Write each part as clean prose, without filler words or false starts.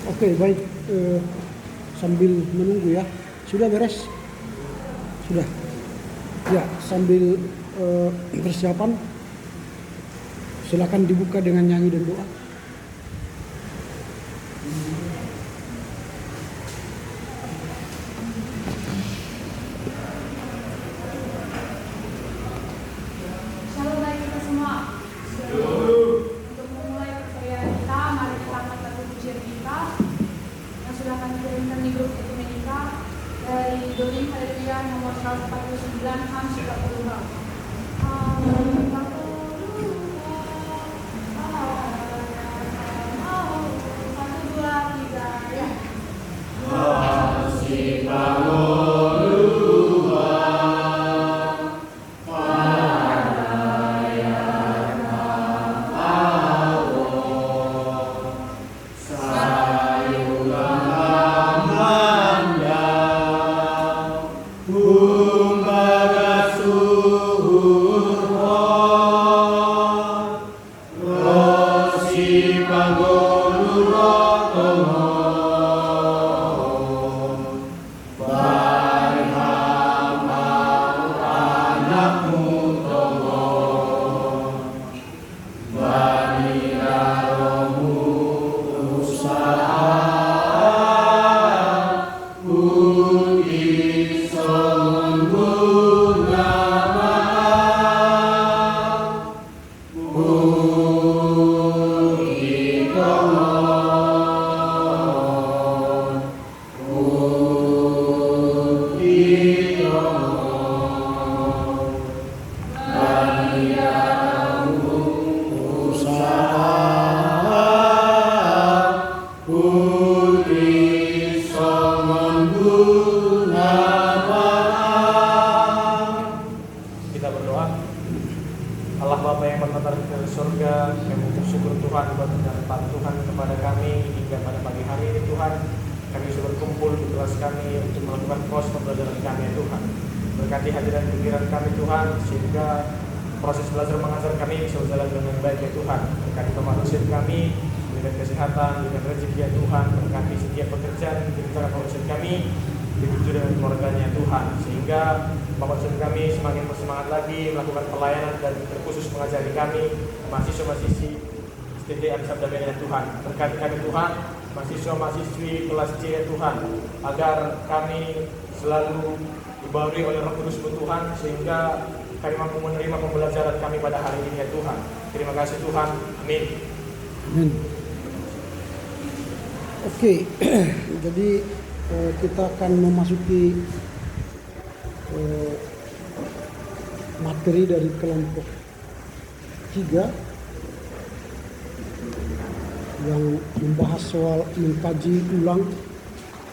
Oke, baik. Sambil menunggu ya. Sudah beres? Sudah. Ya, sambil persiapan, silakan dibuka dengan nyanyi dan doa. Shalom bagi kita semua. Untuk memulai percayaan kita, mari kita angkat lagu pujian kita yang sudah kami kirimkan di grup Ekumenika dari Dolim Haleluya nomor 149 Ham 30. Satu, dua, tiga, ya. Kita berdoa. Allah Bapa yang bermentar di surga, kami mengucap syukur Tuhan buat penyertaan Tuhan kepada kami hingga pada pagi hari ini Tuhan. Kami bisa berkumpul di kelas kami untuk melakukan proses pembelajaran kami ya Tuhan. Berkati hati dan pikiran kami Tuhan, sehingga proses belajar mengajar kami bisa berjalan dengan baik ya Tuhan. Berkati kemanusiaan kami, berikan kesehatan, berikan rezeki ya Tuhan. Berkati setiap pekerjaan di antara kemanusiaan kami, begitu dengan keluarganya Tuhan, sehingga kemanusiaan kami semakin bersemangat lagi melakukan pelayanan dan terkhusus mengajari kami mahasiswa-mahasiswi STDA Sabda Bena Tuhan. Berkati kami Tuhan, mahasiswa-mahasiswi kelas C ya Tuhan, agar kami selalu dibauri oleh Roh Kudus Tuhan, sehingga kami mampu menerima pembelajaran kami pada hari ini ya Tuhan. Terima kasih Tuhan, amin. Amin. Oke, jadi kita akan memasuki materi dari kelompok 3 yang membahas soal mengkaji ulang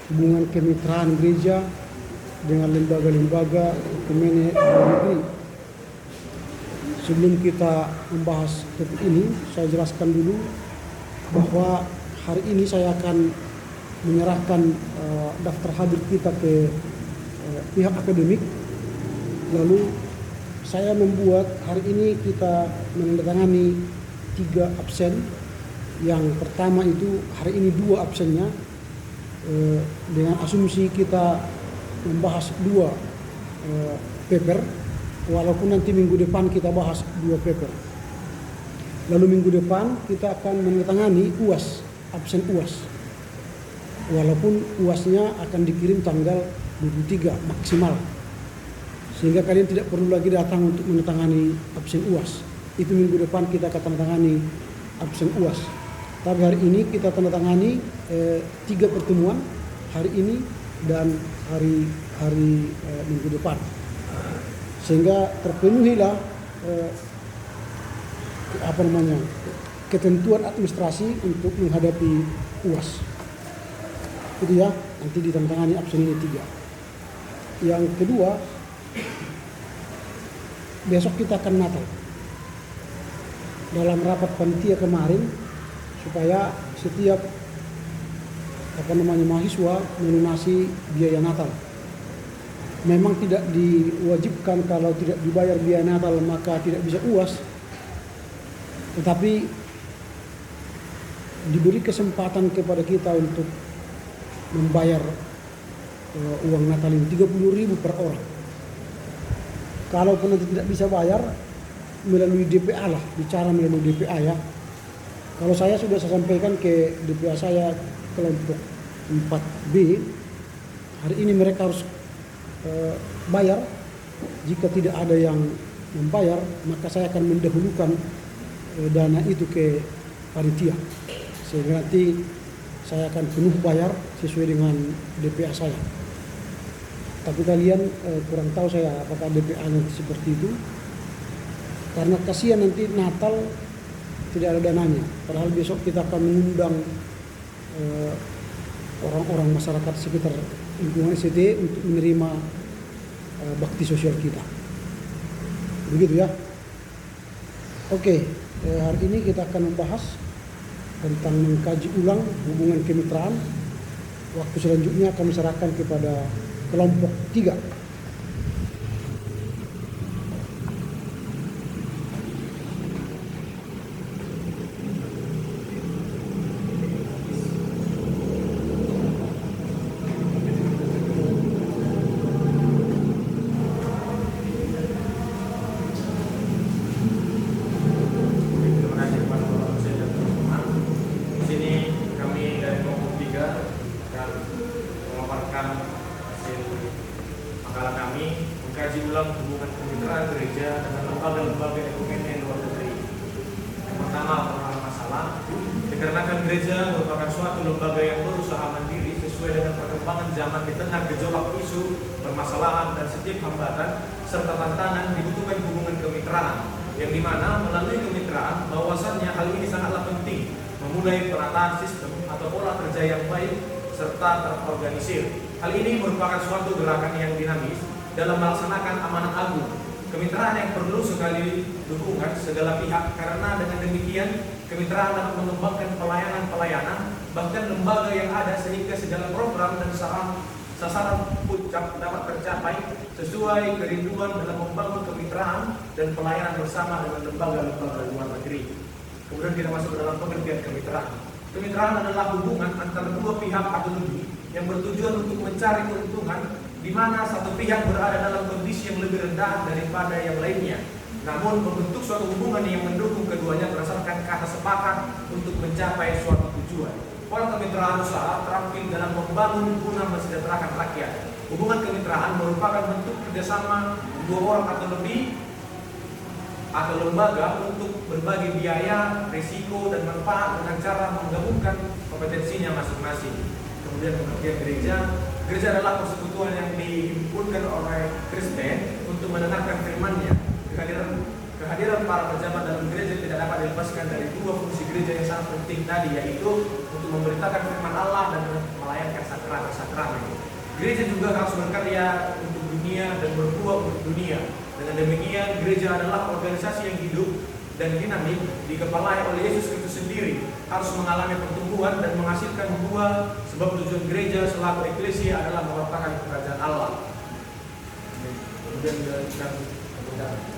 hubungan kemitraan gereja dengan lembaga-lembaga ekumene luar negeri. Sebelum kita membahas topik ini, saya jelaskan dulu bahwa hari ini saya akan menyerahkan daftar hadir kita ke pihak akademik. Lalu saya membuat hari ini kita menandatangani 3 absen. Yang pertama itu hari ini 2 absennya, dengan asumsi kita membahas 2 paper, walaupun nanti minggu depan kita bahas 2 paper. Lalu minggu depan kita akan menandatangani UAS, absen UAS, walaupun UASnya akan dikirim tanggal 23 maksimal, sehingga kalian tidak perlu lagi datang untuk menandatangani absen UAS. Itu minggu depan kita akan tandatangani absen UAS. Tapi hari ini kita tandatangani 3 pertemuan, hari ini dan hari minggu depan, sehingga terpenuhilah ketentuan administrasi untuk menghadapi UAS. Itu ya, nanti ditandatangani absen ini 3. Yang kedua, besok kita akan Natal. Dalam rapat panitia kemarin, supaya setiap mahasiswa melunasi biaya Natal. Memang tidak diwajibkan, kalau tidak dibayar biaya Natal maka tidak bisa UAS. Tetapi diberi kesempatan kepada kita untuk membayar uang Natal ini 30.000 per orang. Kalaupun nanti tidak bisa bayar, melalui DPA lah, bicara melalui DPA ya. Kalau saya sudah sampaikan ke DPA saya kelompok 4B, hari ini mereka harus bayar. Jika tidak ada yang membayar, maka saya akan mendahulukan dana itu ke panitia, sehingga nanti saya akan penuh bayar sesuai dengan DPA saya. Tapi kalian kurang tahu saya apakah DPA nanti seperti itu, karena kasihan nanti Natal tidak ada dananya. Padahal besok kita akan mengundang orang-orang masyarakat sekitar lingkungan SCT untuk menerima bakti sosial kita. Begitu ya. Oke, hari ini kita akan membahas tentang mengkaji ulang hubungan kemitraan. Waktu selanjutnya kami serahkan kepada kelompok 3. Dikarenakan gereja merupakan suatu lembaga yang berusaha mandiri sesuai dengan perkembangan zaman di tengah gejolak isu, permasalahan dan setiap hambatan serta tantangan, dibutuhkan hubungan kemitraan yang dimana melalui kemitraan bahwasannya hal ini sangatlah penting memulai penataan sistem atau pola kerja yang baik serta terorganisir. Hal ini merupakan suatu gerakan yang dinamis dalam melaksanakan amanat agung. Kemitraan yang perlu sekali dukungan segala pihak, karena dengan demikian kemitraan dapat mengembangkan pelayanan-pelayanan bahkan lembaga yang ada, sehingga segala program dan sasaran puncak dapat tercapai sesuai kerinduan dalam membangun kemitraan dan pelayanan bersama dengan lembaga-lembaga luar negeri. Kemudian kita masuk ke dalam pengertian kemitraan. Kemitraan adalah hubungan antara dua pihak atau lebih yang bertujuan untuk mencari keuntungan, di mana satu pihak berada dalam kondisi yang lebih rendah daripada yang lainnya, namun membentuk suatu hubungan yang mendukung keduanya berdasarkan kata sepakat untuk mencapai suatu tujuan. Pola kemitraan usaha terampil dalam membangun guna mensejahterakan rakyat. Hubungan kemitraan merupakan bentuk kerjasama dua orang atau lebih atau lembaga untuk berbagi biaya, risiko, dan manfaat dengan cara menggabungkan kompetensinya masing-masing. Kemudian pengertian gereja. Gereja adalah persekutuan yang dihimpunkan oleh Kristen untuk mendengarkan firman-Nya. Kehadiran para pejabat dalam gereja tidak dapat dilepaskan dari dua fungsi gereja yang sangat penting tadi, yaitu untuk memberitakan firman Allah dan melayani sakramen. Gereja juga harus berkarya untuk dunia dan berbuah untuk dunia. Dengan demikian, gereja adalah organisasi yang hidup dan dinamik, dikepalai oleh Yesus Kristus sendiri, harus mengalami pertumbuhan dan menghasilkan buah, sebab tujuan gereja selaku eklesia adalah mewartakan kerajaan Allah.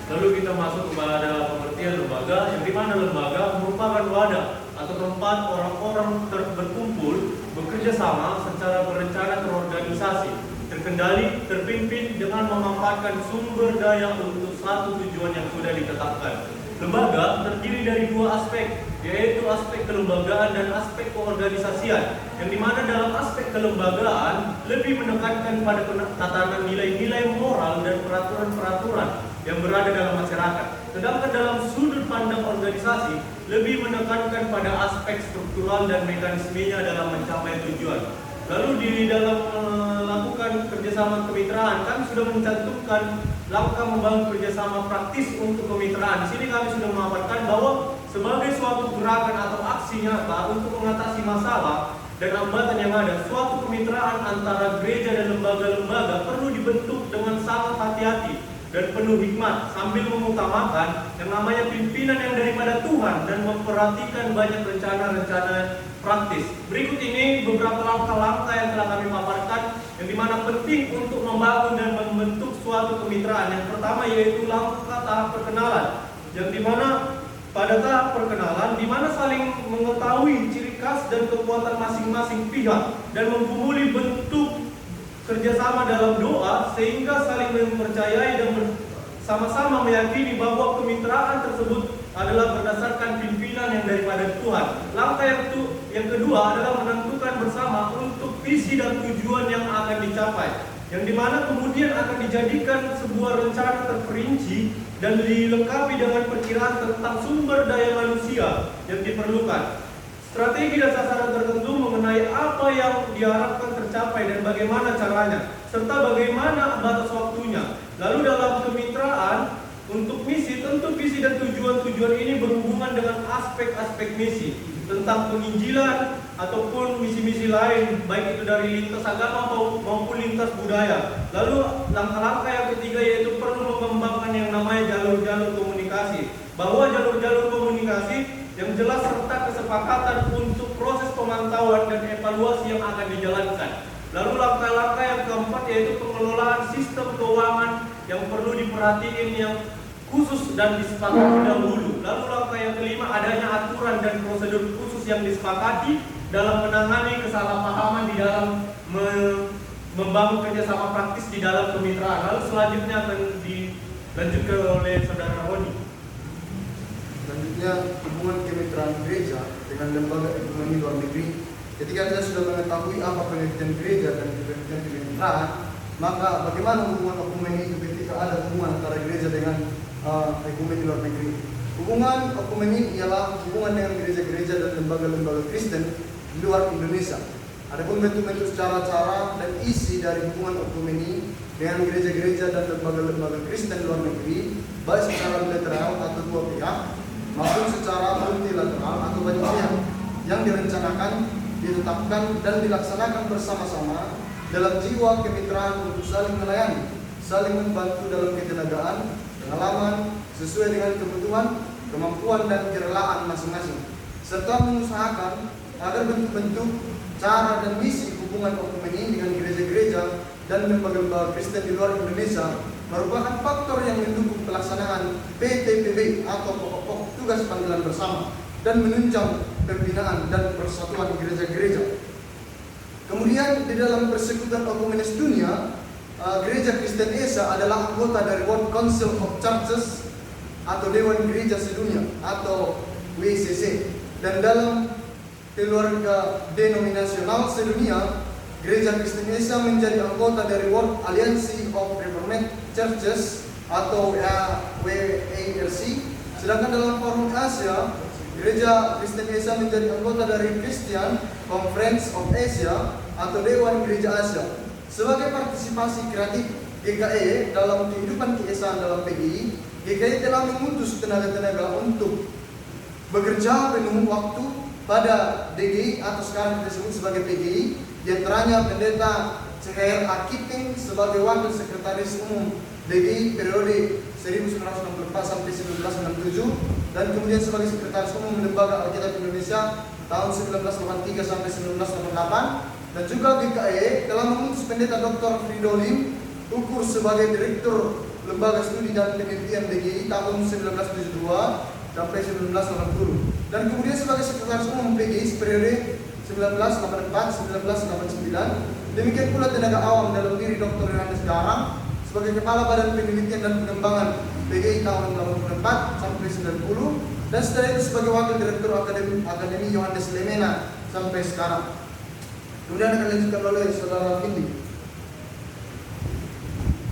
Lalu kita masuk kepada pengertian lembaga, yang dimana lembaga merupakan wadah atau tempat orang-orang berkumpul, bekerja sama secara berencana terorganisasi, terkendali, terpimpin dengan memanfaatkan sumber daya untuk satu tujuan yang sudah ditetapkan. Lembaga terdiri dari dua aspek, yaitu aspek kelembagaan dan aspek keorganisasian, yang dimana dalam aspek kelembagaan lebih menekankan pada tatanan nilai-nilai moral dan peraturan-peraturan yang berada dalam masyarakat. Sedangkan dalam sudut pandang organisasi lebih menekankan pada aspek struktural dan mekanismenya dalam mencapai tujuan. Lalu di dalam melakukan kerjasama kemitraan, kami sudah mencantumkan langkah membangun kerjasama praktis untuk kemitraan. Di sini kami sudah memaparkan bahwa sebagai suatu gerakan atau aksi nyata untuk mengatasi masalah dan hambatan yang ada, suatu kemitraan antara gereja dan lembaga-lembaga perlu dibentuk dengan sangat hati-hati dan penuh hikmat, sambil mengutamakan yang namanya pimpinan yang daripada Tuhan dan memperhatikan banyak rencana-rencana praktis. Berikut ini beberapa langkah-langkah yang telah kami paparkan, yang dimana penting untuk membangun dan membentuk suatu kemitraan. Yang pertama yaitu langkah tahap perkenalan, yang dimana pada tahap perkenalan, dimana saling mengetahui ciri kapasitas dan kekuatan masing-masing pihak dan menggumuli bentuk kerjasama dalam doa sehingga saling mempercayai dan sama-sama meyakini bahwa kemitraan tersebut adalah berdasarkan pimpinan yang daripada Tuhan. Langkah yang kedua adalah menentukan bersama untuk visi dan tujuan yang akan dicapai, yang dimana kemudian akan dijadikan sebuah rencana terperinci dan dilengkapi dengan perkiraan tentang sumber daya manusia yang diperlukan, strategi dan sasaran tertentu mengenai apa yang diharapkan tercapai dan bagaimana caranya, serta bagaimana batas waktunya. Lalu dalam kemitraan untuk misi, tentu visi dan tujuan-tujuan ini berhubungan dengan aspek-aspek misi tentang penginjilan ataupun misi-misi lain, baik itu dari lintas agama maupun lintas budaya. Lalu langkah-langkah yang ketiga yaitu perlu mengembangkan yang namanya jalur-jalur komunikasi, bahwa jalur-jalur komunikasi yang jelas serta kesepakatan untuk proses pemantauan dan evaluasi yang akan dijalankan. Lalu langkah-langkah yang keempat yaitu pengelolaan sistem keuangan yang perlu diperhatiin yang khusus dan disepakati dahulu. Lalu langkah yang kelima adanya aturan dan prosedur khusus yang disepakati dalam menangani kesalahpahaman di dalam membangun kerjasama praktis di dalam kemitraan. Lalu selanjutnya akan dilanjutkan oleh saudara Roni. Selanjutnya hubungan kemitraan gereja dengan lembaga ekonomi luar negeri. Ketika kita sudah mengetahui apa pengertian gereja dan pengertian kemitraan, maka bagaimana hubungan ekumeni itu ketika ada hubungan antara gereja dengan ekumeni luar negeri. Hubungan ekumeni ialah hubungan dengan gereja-gereja dan lembaga-lembaga Kristen di luar Indonesia. Adapun bentuk-bentuk cara-cara dan isi dari hubungan ekumeni dengan gereja-gereja dan lembaga-lembaga Kristen luar negeri, baik secara bilateral atau dua pihak, maupun secara multilateral atau banyak pihak, yang direncanakan, ditetapkan, dan dilaksanakan bersama-sama dalam jiwa kemitraan untuk saling melayani, saling membantu dalam ketenagaan, pengalaman, sesuai dengan kebutuhan, kemampuan, dan kerelaan masing-masing, serta mengusahakan agar bentuk-bentuk, cara, dan misi hubungan ekumeni dengan gereja-gereja dan lembaga-lembaga Kristen di luar Indonesia merupakan faktor yang mendukung pelaksanaan PTPB atau pokok-pokok tugas panggilan bersama dan menunjang pembinaan dan persatuan gereja-gereja. Kemudian di dalam Persekutuan Ekumenis Dunia, Gereja Kristen Esa adalah anggota dari World Council of Churches atau Dewan Gereja Sedunia atau WCC, dan dalam keluarga denominasional sedunia, Gereja Kristen Esa menjadi anggota dari World Alliance of Reformed Churches atau WARC. Sedangkan dalam forum Asia, Gereja Kristen Esa menjadi anggota dari Christian Conference of Asia atau Dewan Gereja Asia. Sebagai partisipasi kreatif GKE dalam kehidupan keesaan dalam PGI, GKE telah mengutus tenaga-tenaga untuk bekerja penuh waktu pada DGI atau sekarang kita sebut sebagai PGI, di antaranya Pendeta CHR Akiting sebagai Wakil Sekretaris Umum DGI periode 1964 sampai 1967, dan kemudian sebagai Sekretaris Umum Lembaga Alkitab Indonesia tahun 1983 sampai 1988. Dan juga GKE telah mengutus Pendeta Dr. Fridolin Ukur sebagai Direktur Lembaga Studi dan Penelitian DGI tahun 1972 sampai 1980. Dan kemudian sebagai Sekretaris Umum PGI periode 1984-1989. Demikian pula tenaga awam dalam diri Dr. Yohanes Garang sebagai Kepala Badan Penelitian dan Pengembangan PGI tahun 84 sampai 90. Dan setelah itu sebagai Wakil Direktur Akademi Yohanes Lemena sampai sekarang. Kemudian akan dilanjutkan oleh Saudara Vindi.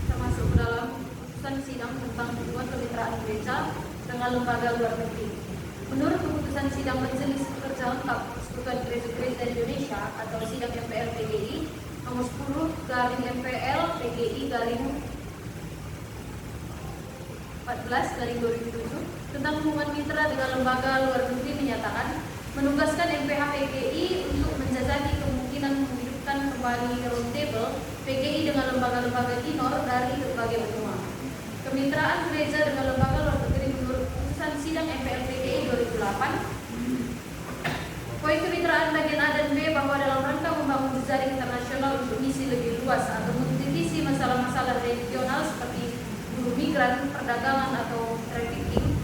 Termasuk dalam keputusan sidang tentang hubungan kemitraan gereja dengan lembaga luar negeri. Menurut keputusan sidang Majelis Kerja Lengkap Persekutuan Gereja-Gereja Indonesia atau sidang MPL PGI nomor 10/MPL PGI 14/2007 tentang hubungan mitra dengan lembaga luar negeri menyatakan menugaskan MPH PGI untuk menjajaki kemungkinan menghidupkan kembali roundtable PGI dengan lembaga-lembaga minor dari berbagai benua. Kemitraan gereja dengan lembaga luar negeri menurut keputusan sidang MPL PGI 2008. Poin kemitraan bagian A dan B bahwa dalam rangka membangun jejaring internasional untuk misi lebih luas atau mengkritisi masalah-masalah regional seperti buruh migran, perdagangan atau trafficking,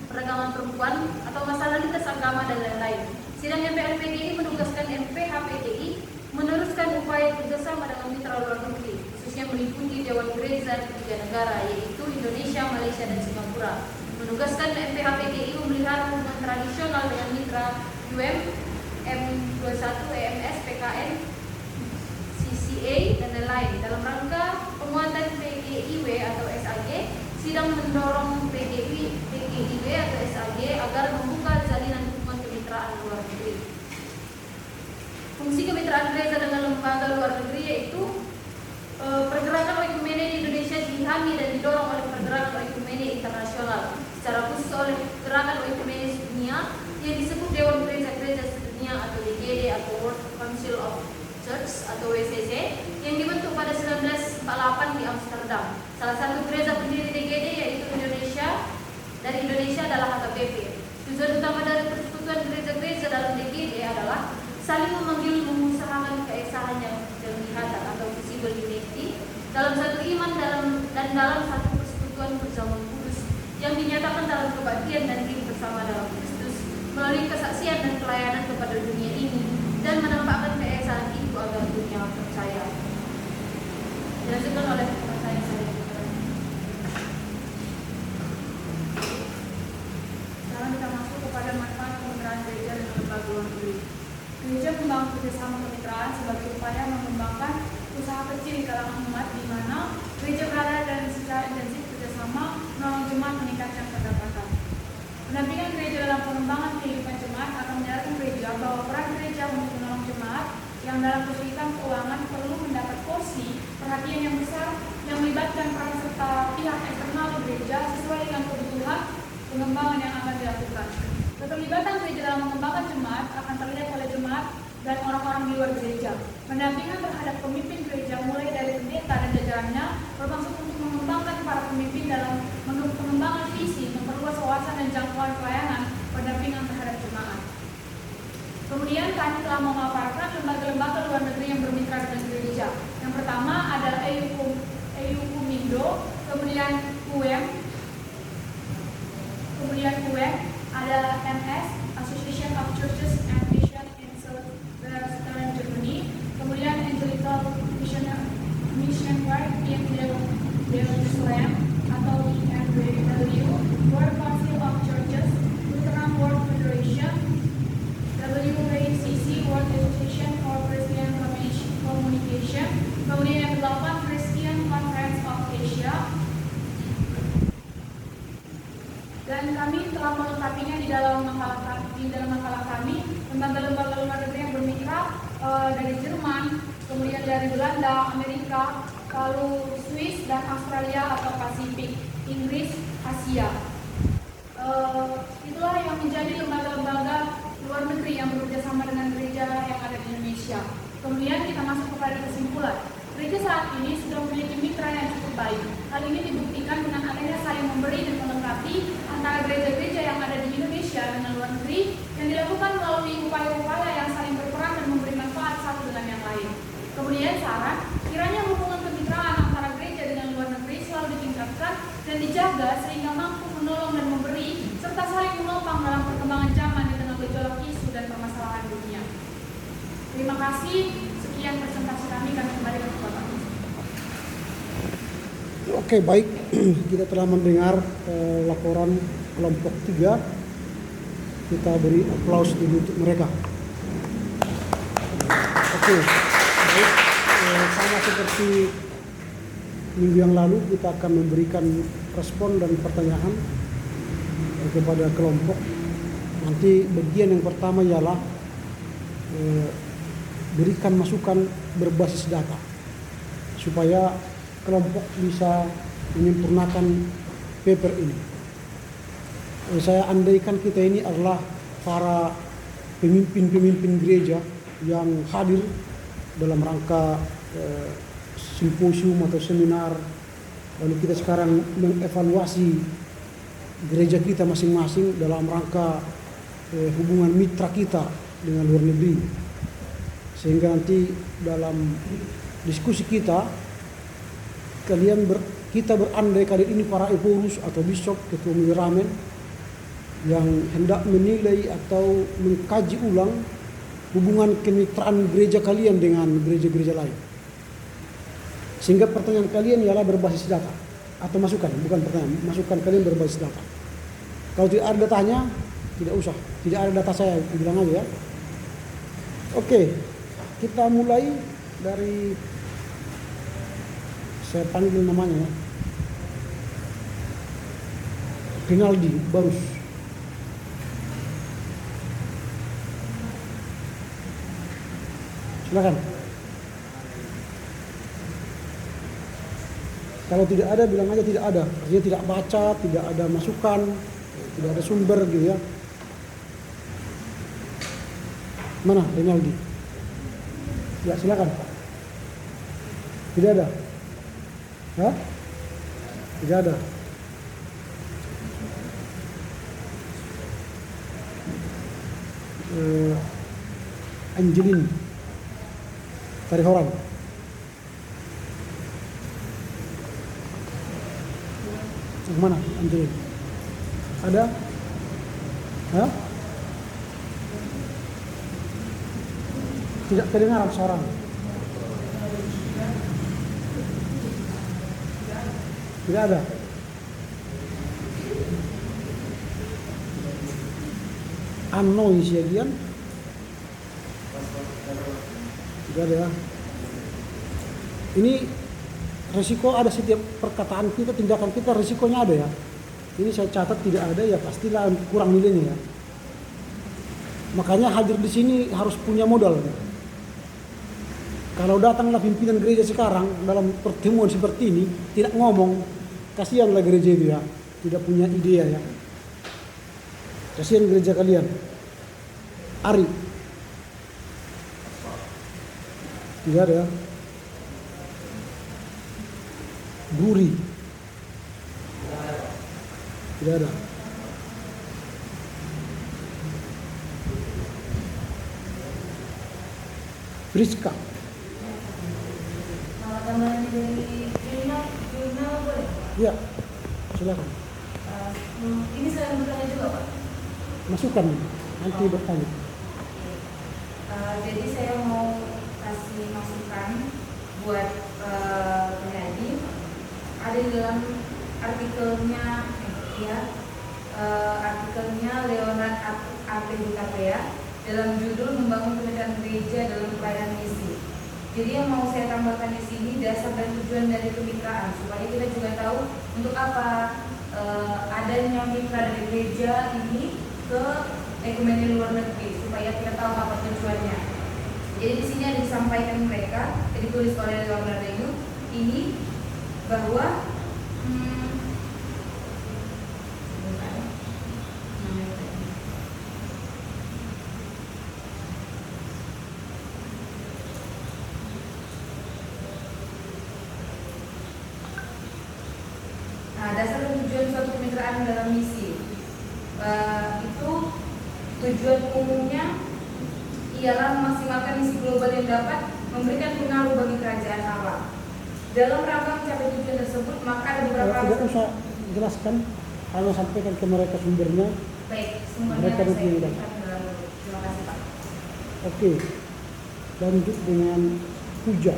perdagangan perempuan, atau masalah lintas agama dan lain-lain. Sidang MPR PGI menugaskan MPH PGI meneruskan upaya kerjasama dengan mitra luar negeri, khususnya meliputi Dewan Gereja di 3 negara, yaitu Indonesia, Malaysia, dan Singapura. Menugaskan MPH PGI memelihara hubungan tradisional dengan mitra UM, M21, EMS, PKN, CCA, dan lain-lain. Dalam rangka penguatan PGIW atau SAG, sidang mendorong PGIW atau SAG agar membuka jalinan hubungan kemitraan luar negeri. Fungsi kemitraan gereja dengan lembaga luar negeri yaitu pergerakan oikumene di Indonesia diilhami dan didorong oleh pergerakan oikumene internasional, secara khusus oleh gerakan oikumene sedunia yang disebut Dewan Gereja-Gereja Sedunia atau DGD atau World Council of Church atau WCC yang dibentuk pada 1948 di Amsterdam. Salah satu gereja pendiri DGD yaitu Indonesia, dari Indonesia adalah HKBP. Tujuan utama dari persekutuan gereja-gereja dalam DGD adalah saling memanggil mengusahakan keesahan yang kelihatan atau visible unity dalam satu iman dan dalam satu persekutuan berjalan kudus yang dinyatakan dalam kebaktian dan hidup bersama dalam Kristus melalui kesaksian dan pelayanan kepada dunia ini dan menampakkan keesahan itu agar dunia percaya. Dilanjutkan oleh pertanyaan saya. Sekarang kita masuk kepada manfaat kemitraan gereja dengan lembaga luar negeri. Gereja membangun kerjasama kemitraan sebagai upaya mengembangkan usaha kecil di kalangan umat, di mana gereja berada dan secara intensif kerjasama menolong jemaat meningkatkan pendapatan. Pendampingan gereja dalam pengembangan kehidupan jemaat akan menyarankan gereja bahwa peran gereja untuk menolong jemaat yang dalam kesulitan keuangan perlu mendapat porsi perhatian yang besar yang melibatkan peran serta pihak eksternal gereja sesuai dengan kebutuhan pengembangan yang akan dilakukan. Keterlibatan gereja dalam mengembangkan jemaat akan terlihat oleh jemaat dan orang-orang di luar gereja. Pendampingan terhadap pemimpin gereja mulai dari pendeta dan jajarannya bermaksud untuk mengembangkan para pemimpin dalam pengembangan visi, memperluas wawasan dan jangkauan pelayanan pendampingan terhadap jemaat. Kemudian kami telah memaparkan lembaga-lembaga luar negeri yang bermitra dengan gereja. Yang pertama adalah EUCUMINDO, kemudian UM, adalah MS, Association of Churches and Missions in Southern Germany, kemudian Evangelical Mission Work in Jerusalem atau EMWW, World Council of Churches, Lutheran World Federation, WACC, World Association for Christian Communication, kemudian yang ke-8 Christian Conference of Asia. Dan kami telah melengkapinya di dalam makalah kami, lembaga-lembaga luar negeri yang bermitra dari Jerman, kemudian dari Belanda, Amerika, lalu Swiss dan Australia atau Pasifik, Inggris, Asia. Itulah yang menjadi lembaga-lembaga luar negeri yang bekerjasama dengan gereja yang ada di Indonesia. Kemudian kita masuk kepada kesimpulan. Gereja saat ini sudah memiliki mitra yang cukup baik. Hal ini dibuktikan dengan adanya saling memberi dan melengkapi antara gereja-gereja yang ada di Indonesia dengan luar negeri yang dilakukan melalui upaya-upaya yang saling berperan dan memberi manfaat satu dengan yang lain. Kemudian saran, kiranya hubungan kemitraan antara gereja dengan luar negeri selalu ditingkatkan dan dijaga sehingga mampu menolong dan memberi serta saling menopang dalam perkembangan zaman di tengah gejolak isu dan permasalahan dunia. Terima kasih. Sekian presentasi kami kembali ke Bapak. Oke, baik. Kita telah mendengar laporan kelompok 3. Kita beri aplaus dulu untuk mereka. Oke, baik. Sama seperti minggu yang lalu, kita akan memberikan respon dan pertanyaan kepada kelompok. Nanti bagian yang pertama ialah berikan masukan berbasis data supaya kelompok bisa menyempurnakan paper ini. Saya andaikan kita ini adalah para pemimpin-pemimpin gereja yang hadir dalam rangka simposium atau seminar, lalu kita sekarang mengevaluasi gereja kita masing-masing dalam rangka hubungan mitra kita dengan luar negeri. Sehingga nanti dalam diskusi kita kita berandai kali ini para eporus atau bishop, ketua ramen, yang hendak menilai atau mengkaji ulang hubungan kemitraan gereja kalian dengan gereja-gereja lain. Sehingga pertanyaan kalian ialah berbasis data atau masukan, bukan pertanyaan, masukan kalian berbasis data. Kalau tidak ada datanya, tidak usah. Tidak ada data saya, bilang aja ya. Oke, kita mulai dari, saya panggil namanya ya, Rinaldi Barus. Silakan. Kalau tidak ada, bilang aja tidak ada. Artinya tidak baca, tidak ada masukan, tidak ada sumber gitu ya. Mana Rinaldi? Ya silakan. Tidak ada. Hah? Tidak ada. Angelin Tarihoran. Yang mana Angelin? Ada? Hah? Tidak kedengaran seorang. Tidak ada. Unknown sebagian. Tidak ada. Ini resiko ada setiap perkataan kita, tindakan kita, resikonya ada ya. Ini saya catat tidak ada ya, pastilah kurang nilainya ya. Makanya hadir di sini harus punya modal. Kalau datanglah pimpinan gereja sekarang dalam pertemuan seperti ini tidak ngomong, kasihanlah gereja itu ya, tidak punya ide ya. Kasihan gereja kalian. Ari. Tidak ada. Guri. Tidak ada. Friska. Tambahan dari jurnal boleh? Ya, silakan. Ini saya bertanya juga Pak. Masukkan, nanti bertanya. Jadi saya mau kasih masukan buat penyaji. Ada di dalam artikelnya artikelnya Leonard A.P.Hutapea dalam judul Membangun Kemitraan Gereja dalam Pelayanan Misi. Jadi yang mau saya tambahkan di sini dasar dan tujuan dari kemitraan supaya kita juga tahu untuk apa adanya mitra dari gereja ini ke ekumenik luar negeri supaya kita tahu apa tujuannya. Jadi di sini ada disampaikan mereka, ditulis oleh Leonard Reyu ini bahwa dasar dan tujuan suatu kemitraan dalam misi itu tujuan umumnya ialah memaksimalkan misi global yang dapat memberikan pengaruh bagi kerajaan Allah. Dalam rangka mencapai tujuan tersebut, maka ada beberapa. Tidak usah jelaskan, hanya sampaikan ke mereka sumbernya. Baik, semuanya Mereka saya berdiri. berikan dalam. Terima kasih Pak. Oke, lanjut dengan Puja.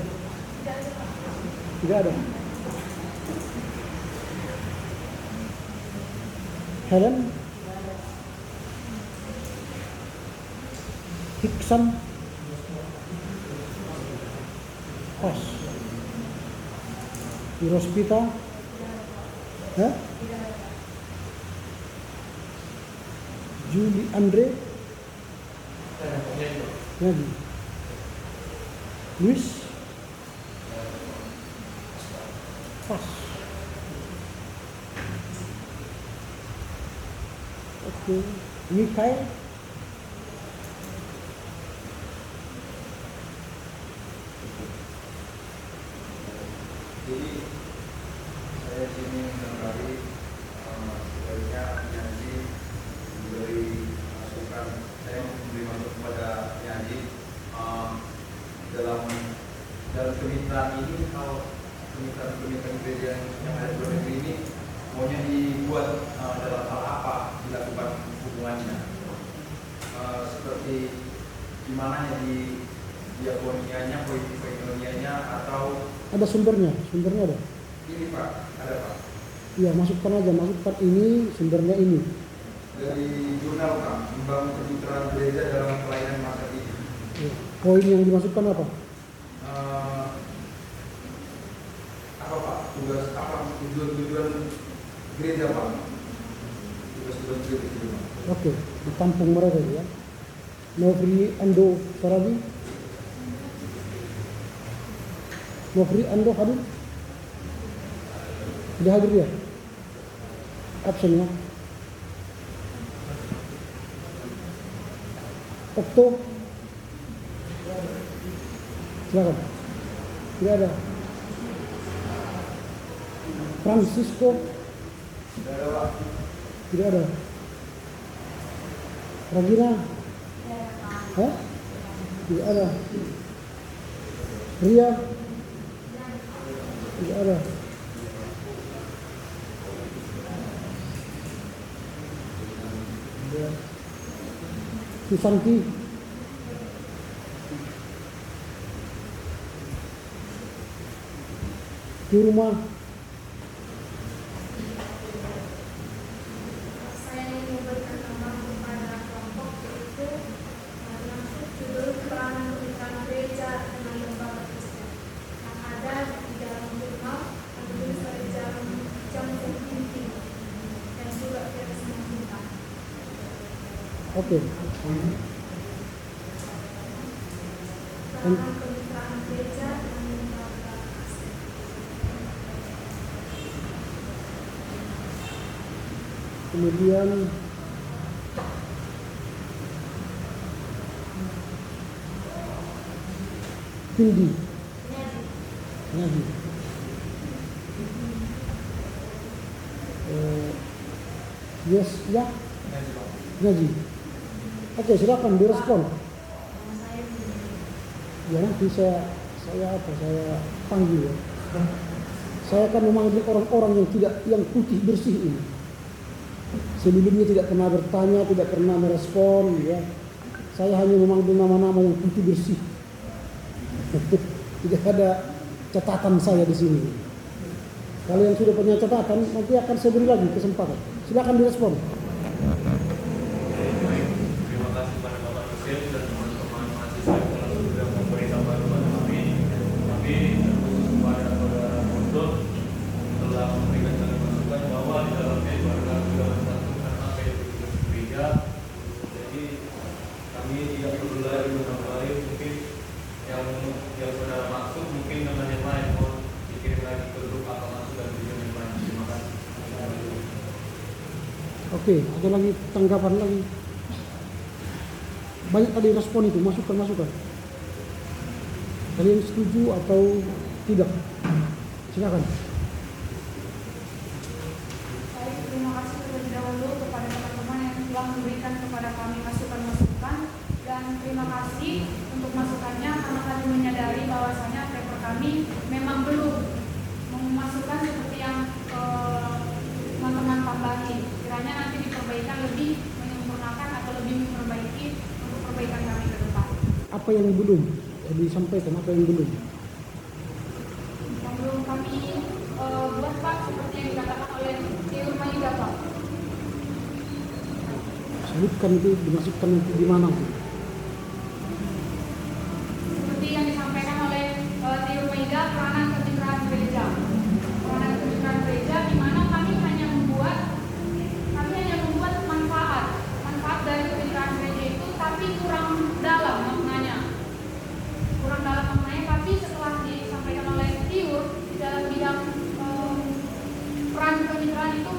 Tidak ada. Helen. Hiksan. Pas. Hirospita. Hah? Julie Andre. Lagi. Luis. Pas. Oke. Mikael. Jadi saya sini kembali sebaiknya penyaji memberi masukan, saya memberi masukan kepada penyaji dalam kemitraan ini. Kalau kemitraan gereja yang ada di luar negeri ini maunya dibuat dalam hal apa dilakukan hubungannya, seperti gimana ya di diakonianya, koinonianya, atau Ada sumbernya ada. ini Pak, ada Pak. Iya, masukkan aja, masukkan ini, sumbernya ini. Dari jurnal Pak, membangun kemitraan gereja dalam pelayanan masa ini. Ya. Poin yang dimasukkan apa? Apa Pak? Tugas apa? Tujuan gereja Pak? Tugas gereja Pak. Oke, ditampung mereka ya. Novri Ando Sarabi. Novri Ando hadir? Tidak hadir ya? Absen ya? Okto? Silakan. Tidak ada. Francisco? Tidak ada. Regina? Hah? Tidak ada. Ria? Tidak ada. Susanti? Di rumah? Saya ingin memberikan nama kepada kelompok yaitu masuk judul peranan kemitraan gereja dengan lembaga Kristen yang ada di dalam jurnal yang ditulis oleh jam Inti dan juga versi kita. Oke. Peranan kemitraan gereja dengan lembaga Kristen. Kemudian Hindi. Ngaji. Yes, ya. Ngaji. Oke, silakan direspon. Ya nanti saya panggil ya. Saya akan memanggil orang-orang yang putih bersih ini. Sebelumnya tidak pernah bertanya, tidak pernah merespon, ya. Saya hanya memanggil nama-nama yang putih bersih. Tidak ada catatan saya di sini. Kalau yang sudah punya catatan, nanti akan saya beri lagi kesempatan. Silakan direspon. Terima kasih pada Bapak Dosen dan teman-teman mahasiswa yang telah sudah memberi kabar kepada kami. Kami terkhusus kepada saudara Mondo telah memberikan kami masukan bahwa di dalamnya warga sudah mensatukan apa yang disebut gereja. Jadi kami tidak perlu lagi menambahkan mungkin yang saudara maksud mungkin dengan yang lain mau dikirim lagi ke grup atau masuk dan tujuan yang lain. Terima kasih. Oke, ada lagi tanggapan lagi. Banyak tadi respon itu, masukan. Kalian setuju atau tidak? Silakan. Baik, terima kasih terlebih dahulu kepada teman-teman yang telah memberikan kepada kami masukan-masukan dan terima kasih untuk masukannya karena kami menyadari bahwasanya paper kami memang belum memasukkan seperti yang teman-teman tambahi. Kiranya nanti diperbaikan lebih menyempurnakan atau lebih memperbaiki untuk perbaikan kami ke depan. Apa yang belum disampaikan? Apa yang belum? Yang belum kami buat Pak seperti yang dikatakan oleh Tiur Maida Pak. Sebutkan itu, dimasukkan itu di mana? Seperti yang disampaikan oleh Tiur Maida, peranan kemitraan gereja. Peranan kemitraan gereja di mana kami hanya membuat manfaat dari kemitraan gereja itu, tapi kurang dalam maknanya. Tapi setelah disampaikan oleh Tiur di dalam bidang peran kemitraan itu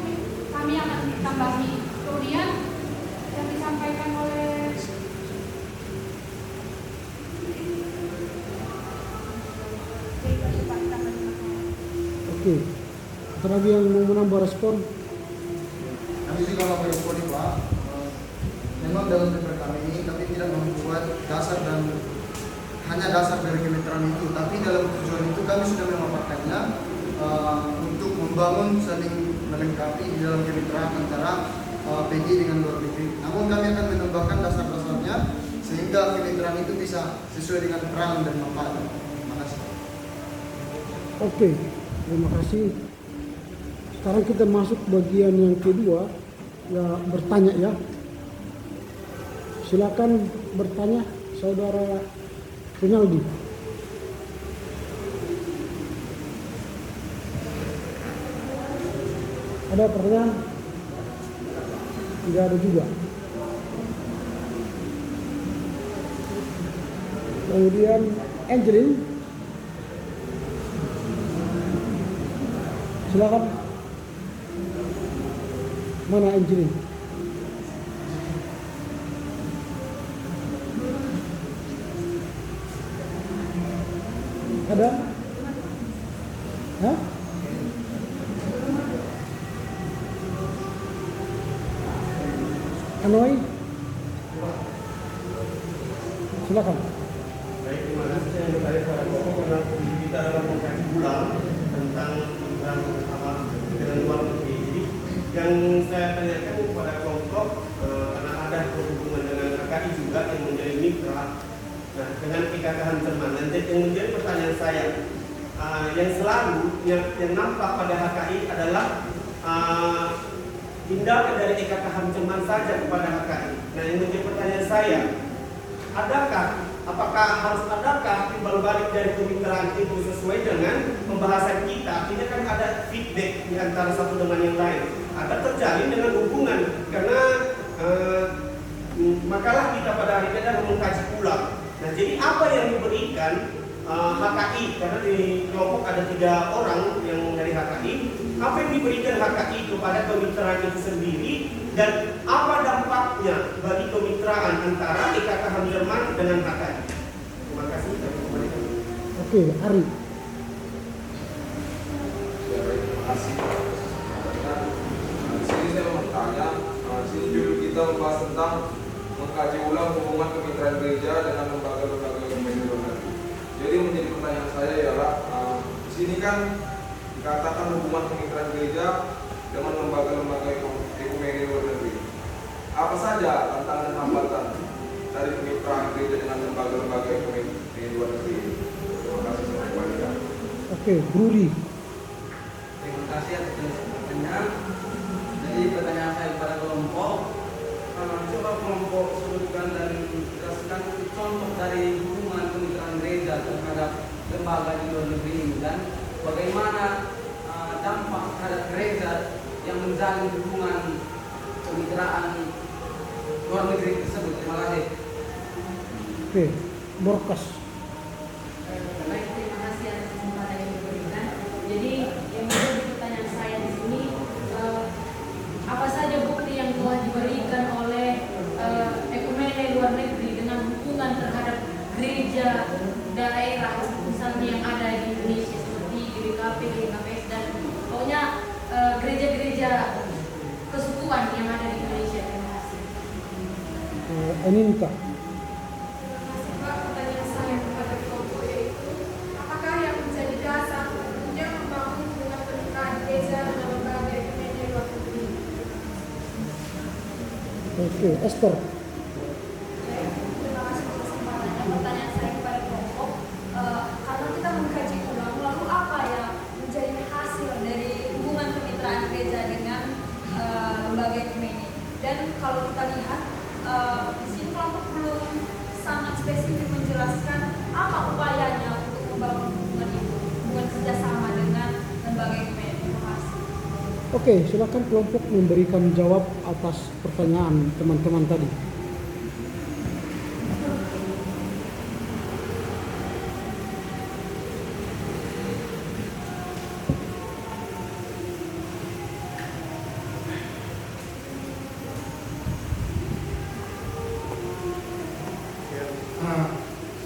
kami akan ditambahi. Kemudian yang disampaikan oleh Oke. Ada lagi yang mau menambah respon? Kami juga mau merespon Pak. Memang dalam paper kami ini kami tidak membuat dasar dan hanya dasar dari kemitraan itu, tapi dalam tujuan itu kami sudah memaparkannya untuk membangun saling melengkapi di dalam kemitraan antara PGI dengan luar negeri. Namun kami akan menambahkan dasar-dasarnya sehingga kemitraan itu bisa sesuai dengan peran dan manfaat. Terima kasih. Oke, terima kasih. Sekarang kita masuk bagian yang kedua, ya bertanya ya. Silakan bertanya, Saudara Rinaldi. Ada pertanyaan? Tidak ada juga. Kemudian Angelin, silakan. Mana Angelin? Ada? Hah? Hanoi? Silakan. Baik, terima kasih. Saya tertarik pada pokok adalah kita dalam mengkaji ulang tentang program bersama dengan luar negeri. Jadi yang saya tanyakan kepada kelompok karena ada hubungan dengan KKI juga yang menjadi mitra. Nah, dengan IKKH Jerman. Dan kemudian pertanyaan saya, yang selalu yang nampak pada HKI adalah tindakan dari IKKH Jerman saja kepada HKI. Nah, yang menjadi pertanyaan saya, apakah harus adakah timbal balik dari kemitraan itu sesuai dengan pembahasan kita? Artinya kan ada feedback di antara satu dengan yang lain. Ada terjalin dengan hubungan karena makalah kita pada hari ini adalah mengkaji ulang. Nah, jadi apa yang diberikan HKI, karena di kelompok ada 3 orang yang dari HKI, apa yang diberikan HKI kepada kemitraan itu sendiri dan apa dampaknya bagi kemitraan antara IKKH Jerman dengan HKI? Terima kasih. Oke, Ari. Terima kasih. Di sini saya mau bertanya, sini judul kita membahas tentang mengkaji ulang hubungan kemitraan gereja dengan lembaga-lembaga ekumenik luar negeri. Jadi menjadi pertanyaan saya ialah, di sini kan dikatakan hubungan kemitraan gereja dengan lembaga-lembaga ekumenik luar negeri. Apa saja tantangan dan hambatan dari kemitraan gereja dengan lembaga-lembaga ekumenik luar negeri? Terima kasih. Saya kembalikan. Oke, Bruri. Terima kasih atas pertanyaan. Jadi pertanyaan saya kepada kelompok, coba kelompok sebutkan dan jelaskan contoh dari hubungan kemitraan gereja terhadap lembaga di luar negeri ini dan bagaimana dampak terhadap gereja yang menjalin hubungan kemitraan luar negeri tersebut. Terima kasih. Oke, Dorcas. Baik, terima kasih atas kesempatan yang diberikan. Jadi yang menjadi pertanyaan saya di sini, apa saja bukti yang telah diberikan oleh ekumenik luar negeri dengan hubungan terhadap gereja daerah misalnya yang ada di Indonesia seperti GBKP, GKPS dan pokoknya gereja-gereja kesukuan yang ada di Indonesia. Terima kasih. Aninta. Pertanyaan saya kepada kelompok yaitu, apakah yang menjadi dasar untuk membangun hubungan kemitraan gereja dengan lembaga ekumenik luar negeri? Oke, Esther. Terima kasih atas kesempatannya. Pertanyaan saya kepada kelompok, karena kita mengkaji ulang, lalu apa yang menjadi hasil dari hubungan kemitraan gereja dengan lembaga ekumenik? Dan kalau kita lihat di sini kelompok belum sangat spesifik menjelaskan apa upayanya untuk membangun hubungan itu, hubungan kerjasama dengan lembaga ekumenik. Terima kasih. Oke, silakan kelompok memberikan jawab atas pertanyaan teman-teman tadi.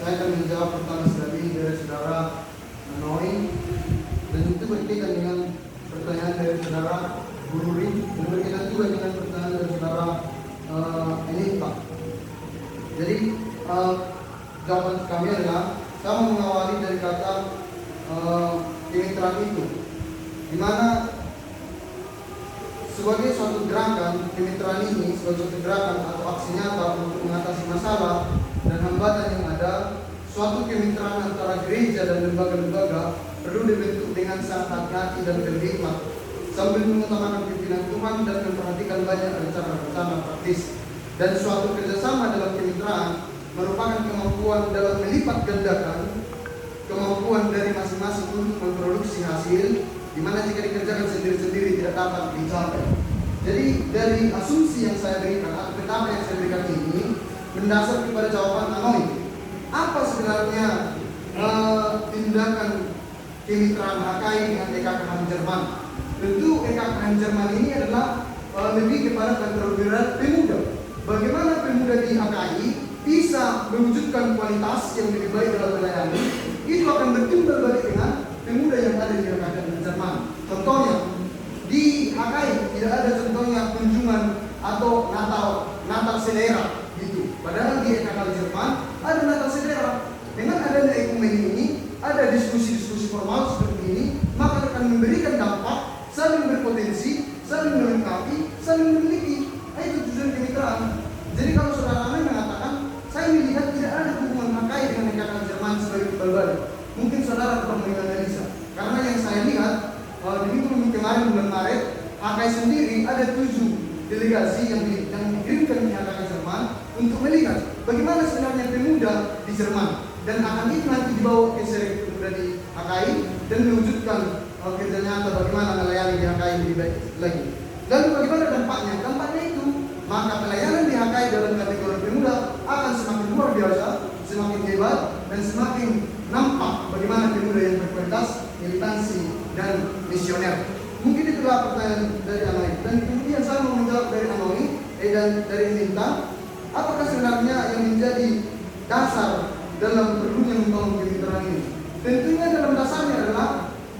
Saya akan menjawab pertanyaan selanjutnya dari saudara Noi dan itu berkaitan dengan pertanyaan dari saudara Bururi dan berkaitan juga dengan pertanyaan dari saudara Enita. Jadi jawaban kami adalah saya mau mengawali dari kata kemitraan itu, di mana sebagai suatu gerakan kemitraan ini, sebagai suatu gerakan atau aksi nyata untuk mengatasi masalah dan hambatan yang ada, suatu kemitraan antara gereja dan lembaga-lembaga perlu dibentuk dengan sangat hati-hati dan berhikmat, sambil mengutamakan pimpinan Tuhan dan memperhatikan banyak rencana-rencana praktis. Dan suatu kerjasama dalam kemitraan merupakan kemampuan dalam melipat gandakan kemampuan dari masing-masing untuk memproduksi hasil, di mana jika dikerjakan sendiri-sendiri tidak dapat dicapai. Jadi dari asumsi yang saya berikan atau petama yang saya berikan ini mendasar kepada jawaban anonim. Apa sebenarnya tindakan kemitraan HKI dengan EKKHM Jerman? Tentu EKKHM Jerman ini adalah lebih kepada kantor pemuda. Bagaimana pemuda di HKI bisa mewujudkan kualitas yang lebih baik dalam melayani, itu akan bertimbal balik dengan pemuda yang ada di EKKHM Jerman. Contohnya, di HKI tidak ada contohnya kunjungan atau Natal selera gitu. Padahal di EKKHM Jerman ada Natal selera. Dengan adanya ekumen ini, ada diskusi-diskusi formal seperti ini, maka akan memberikan dampak, saling berpotensi, saling melengkapi, saling memiliki. Itu tujuan kemitraan. Jadi kalau saudara Amin mengatakan, saya melihat tidak ada hubungan HKI dengan EKKHM Jerman sebagai timbal balik. Mungkin saudara perlu menganalisa. Karena yang saya lihat di minggu kemarin bulan Maret, HKI sendiri ada 7 delegasi yang dikirimkan ke HKI Jerman untuk melihat bagaimana sebenarnya pemuda di Jerman, dan akan itu nanti dibawa ke seri pemuda di HKI dan mewujudkan kerja nyata bagaimana melayani di HKI lebih baik lagi. Lalu bagaimana dampaknya? Dampaknya itu maka pelayanan di HKI dalam kategori pemuda akan semakin luar biasa, semakin hebat, dan semakin nampak bagaimana pemuda yang berkualitas, militansi, dan misioner. Mungkin itulah pertanyaan dari Anoi. Dan kemudian saya mau menjawab dari Anoi dan dari Minta, apakah sebenarnya yang menjadi dasar dalam perlunya membangun kemitraan ini? Tentunya dalam dasarnya adalah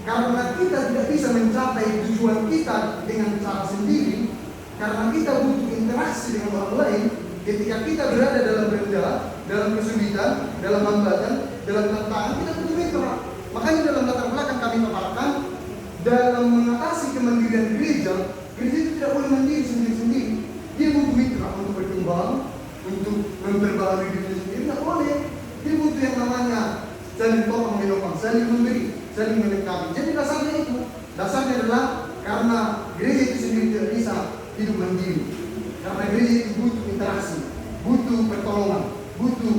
karena kita tidak bisa mencapai tujuan kita dengan cara sendiri, karena kita butuh interaksi dengan orang lain. Ketika kita berada dalam rendah, dalam kesulitan, dalam hambatan, dalam tantangan, kita butuh mitra. Makanya dalam latar belakang kami paparkan, dalam mengatasi kemandirian gereja itu tidak boleh mandiri sendiri-sendiri. Dia butuh mitra untuk berkembang, untuk memperbaharui diri sendiri, tidak boleh. Dia butuh yang namanya saling tolong menopang, saling memberi, saling melengkapi. Jadi dasarnya itu, dasarnya adalah karena gereja itu sendiri tidak bisa hidup mandiri. Karena gereja itu butuh interaksi, butuh pertolongan, butuh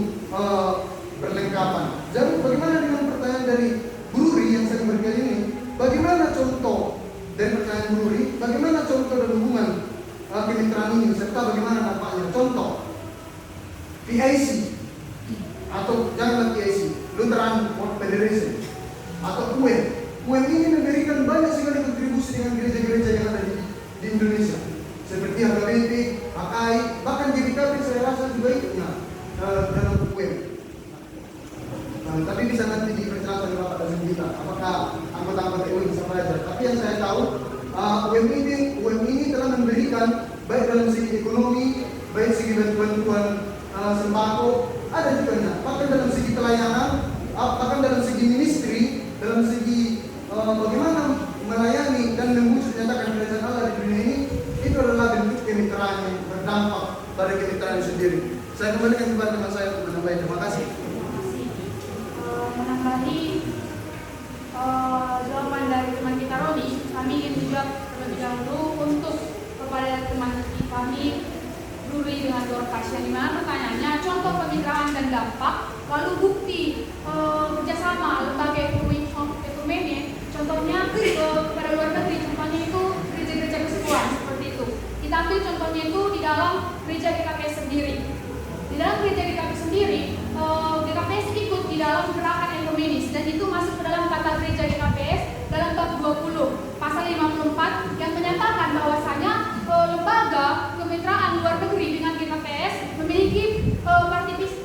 perlengkapan. Jadi bagaimana dengan pertanyaan dari Bruri yang saya berikan ini? Bagaimana contoh dari pertanyaan Bruri? Bagaimana contoh dan hubungan kemitraan ini serta bagaimana dampaknya? Contoh PIC atau janganlah PIC, Lutheran World Federation atau UM. UM ini memberikan banyak sekali kontribusi dengan gereja-gereja yang ada di Indonesia, seperti HKBP, HKI, bahkan GBKP saya rasa juga ikutnya dalam UM. Tapi bisa nanti diperjelaskan oleh Bapak dan kita apakah anggota-anggota UM bisa belajar. Tapi yang saya tahu UM ini telah memberikan baik dalam segi ekonomi, baik segi bantuan sembako, ada juga bahkan dalam segi pelayanan, bahkan dalam segi ministry, dalam segi bagaimana melayani dan mewujud nyatakan kerajaan Allah di dunia ini. Itu adalah bentuk kemitraan yang berdampak pada kemitraan sendiri. Saya kembalikan kepada teman saya untuk menambahkan. Terima kasih. Menambahi jawaban dari teman kita Roni, kami ingin menjawab terlebih dahulu untuk kepada teman kami Bruri dengan Dorcas, yang dimana pertanyaannya contoh kemitraan dan dampak, lalu bukti kerjasama lembaga ekonomi contohnya kepada luar negeri, contohnya itu gereja-gereja kesekuan seperti itu. Kita ambil contohnya itu di dalam gereja GKPS sendiri. Di dalam gereja GKPS sendiri, GKPS ikut di dalam gerakan ekumenis, dan itu masuk ke dalam tata gereja GKPS dalam bab 20 pasal 54 yang menyatakan bahwasanya lembaga kemitraan luar negeri dengan GKPS memiliki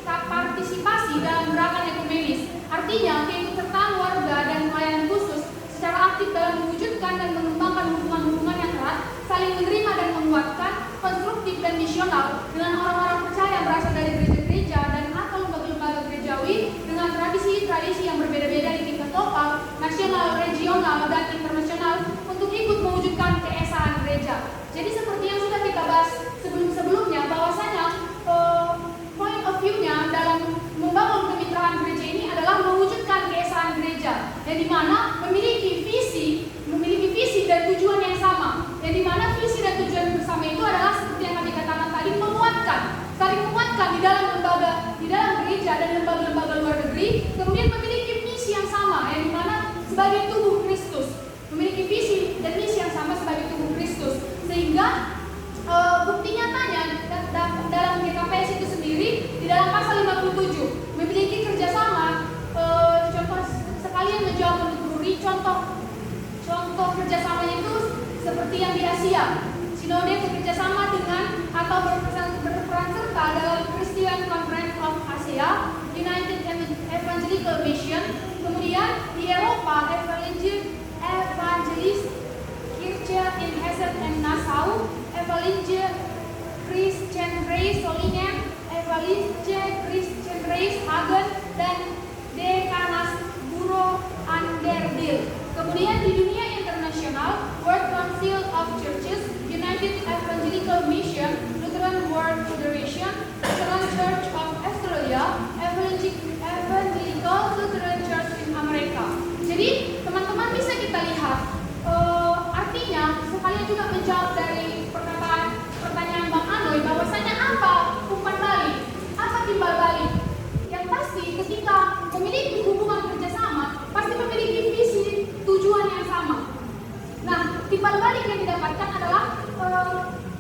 partisipasi dalam gerakan ekumenis. Artinya keikutsertaan warga dan pelayanan khusus secara aktif dalam mewujudkan dan mengembangkan hubungan-hubungan yang erat, saling menerima dan menguatkan, konstruktif dan misional dengan orang-orang percaya berasal dari gereja-gereja dan atau lembaga-lembaga gerejawi dengan tradisi-tradisi yang berbeda-beda di tingkat lokal, nasional, regional, dan internasional untuk ikut mewujudkan keesaan gereja. Jadi kemudian memiliki misi yang sama, yang dimana sebagai tubuh Kristus memiliki visi dan misi yang sama sebagai tubuh Kristus, sehingga bukti nyatanya dalam GKPS itu sendiri di dalam pasal 57 memiliki kerjasama. Contoh sekalian menjawab menurut Ruri, contoh kerjasamanya itu seperti yang di Asia. Sinode bekerjasama dengan atau berperan serta dalam Christian Conference of Asia, United Evangelical Mission. Kemudian di Eropa, Evangelist Kirche in Hessen and Nassau, Evangelist Christian Reis Solingen, Evangelist Christian Reis Hagen, dan Dekanas Bureau Anderdeal. Kemudian di dunia internasional, World Council of Churches, United Evangelical Mission, Lutheran World Federation, Lutheran Church of Australia, Evangelical Lutheran Church in Amerika. Jadi teman-teman bisa kita lihat, artinya sekalian juga menjawab dari pertanyaan Bang Anoy, bahwasanya apa umpan balik, apa timbal balik. Yang pasti ketika memiliki hubungan kerjasama, pasti memiliki visi tujuan yang sama. Nah, timbal balik yang didapatkan adalah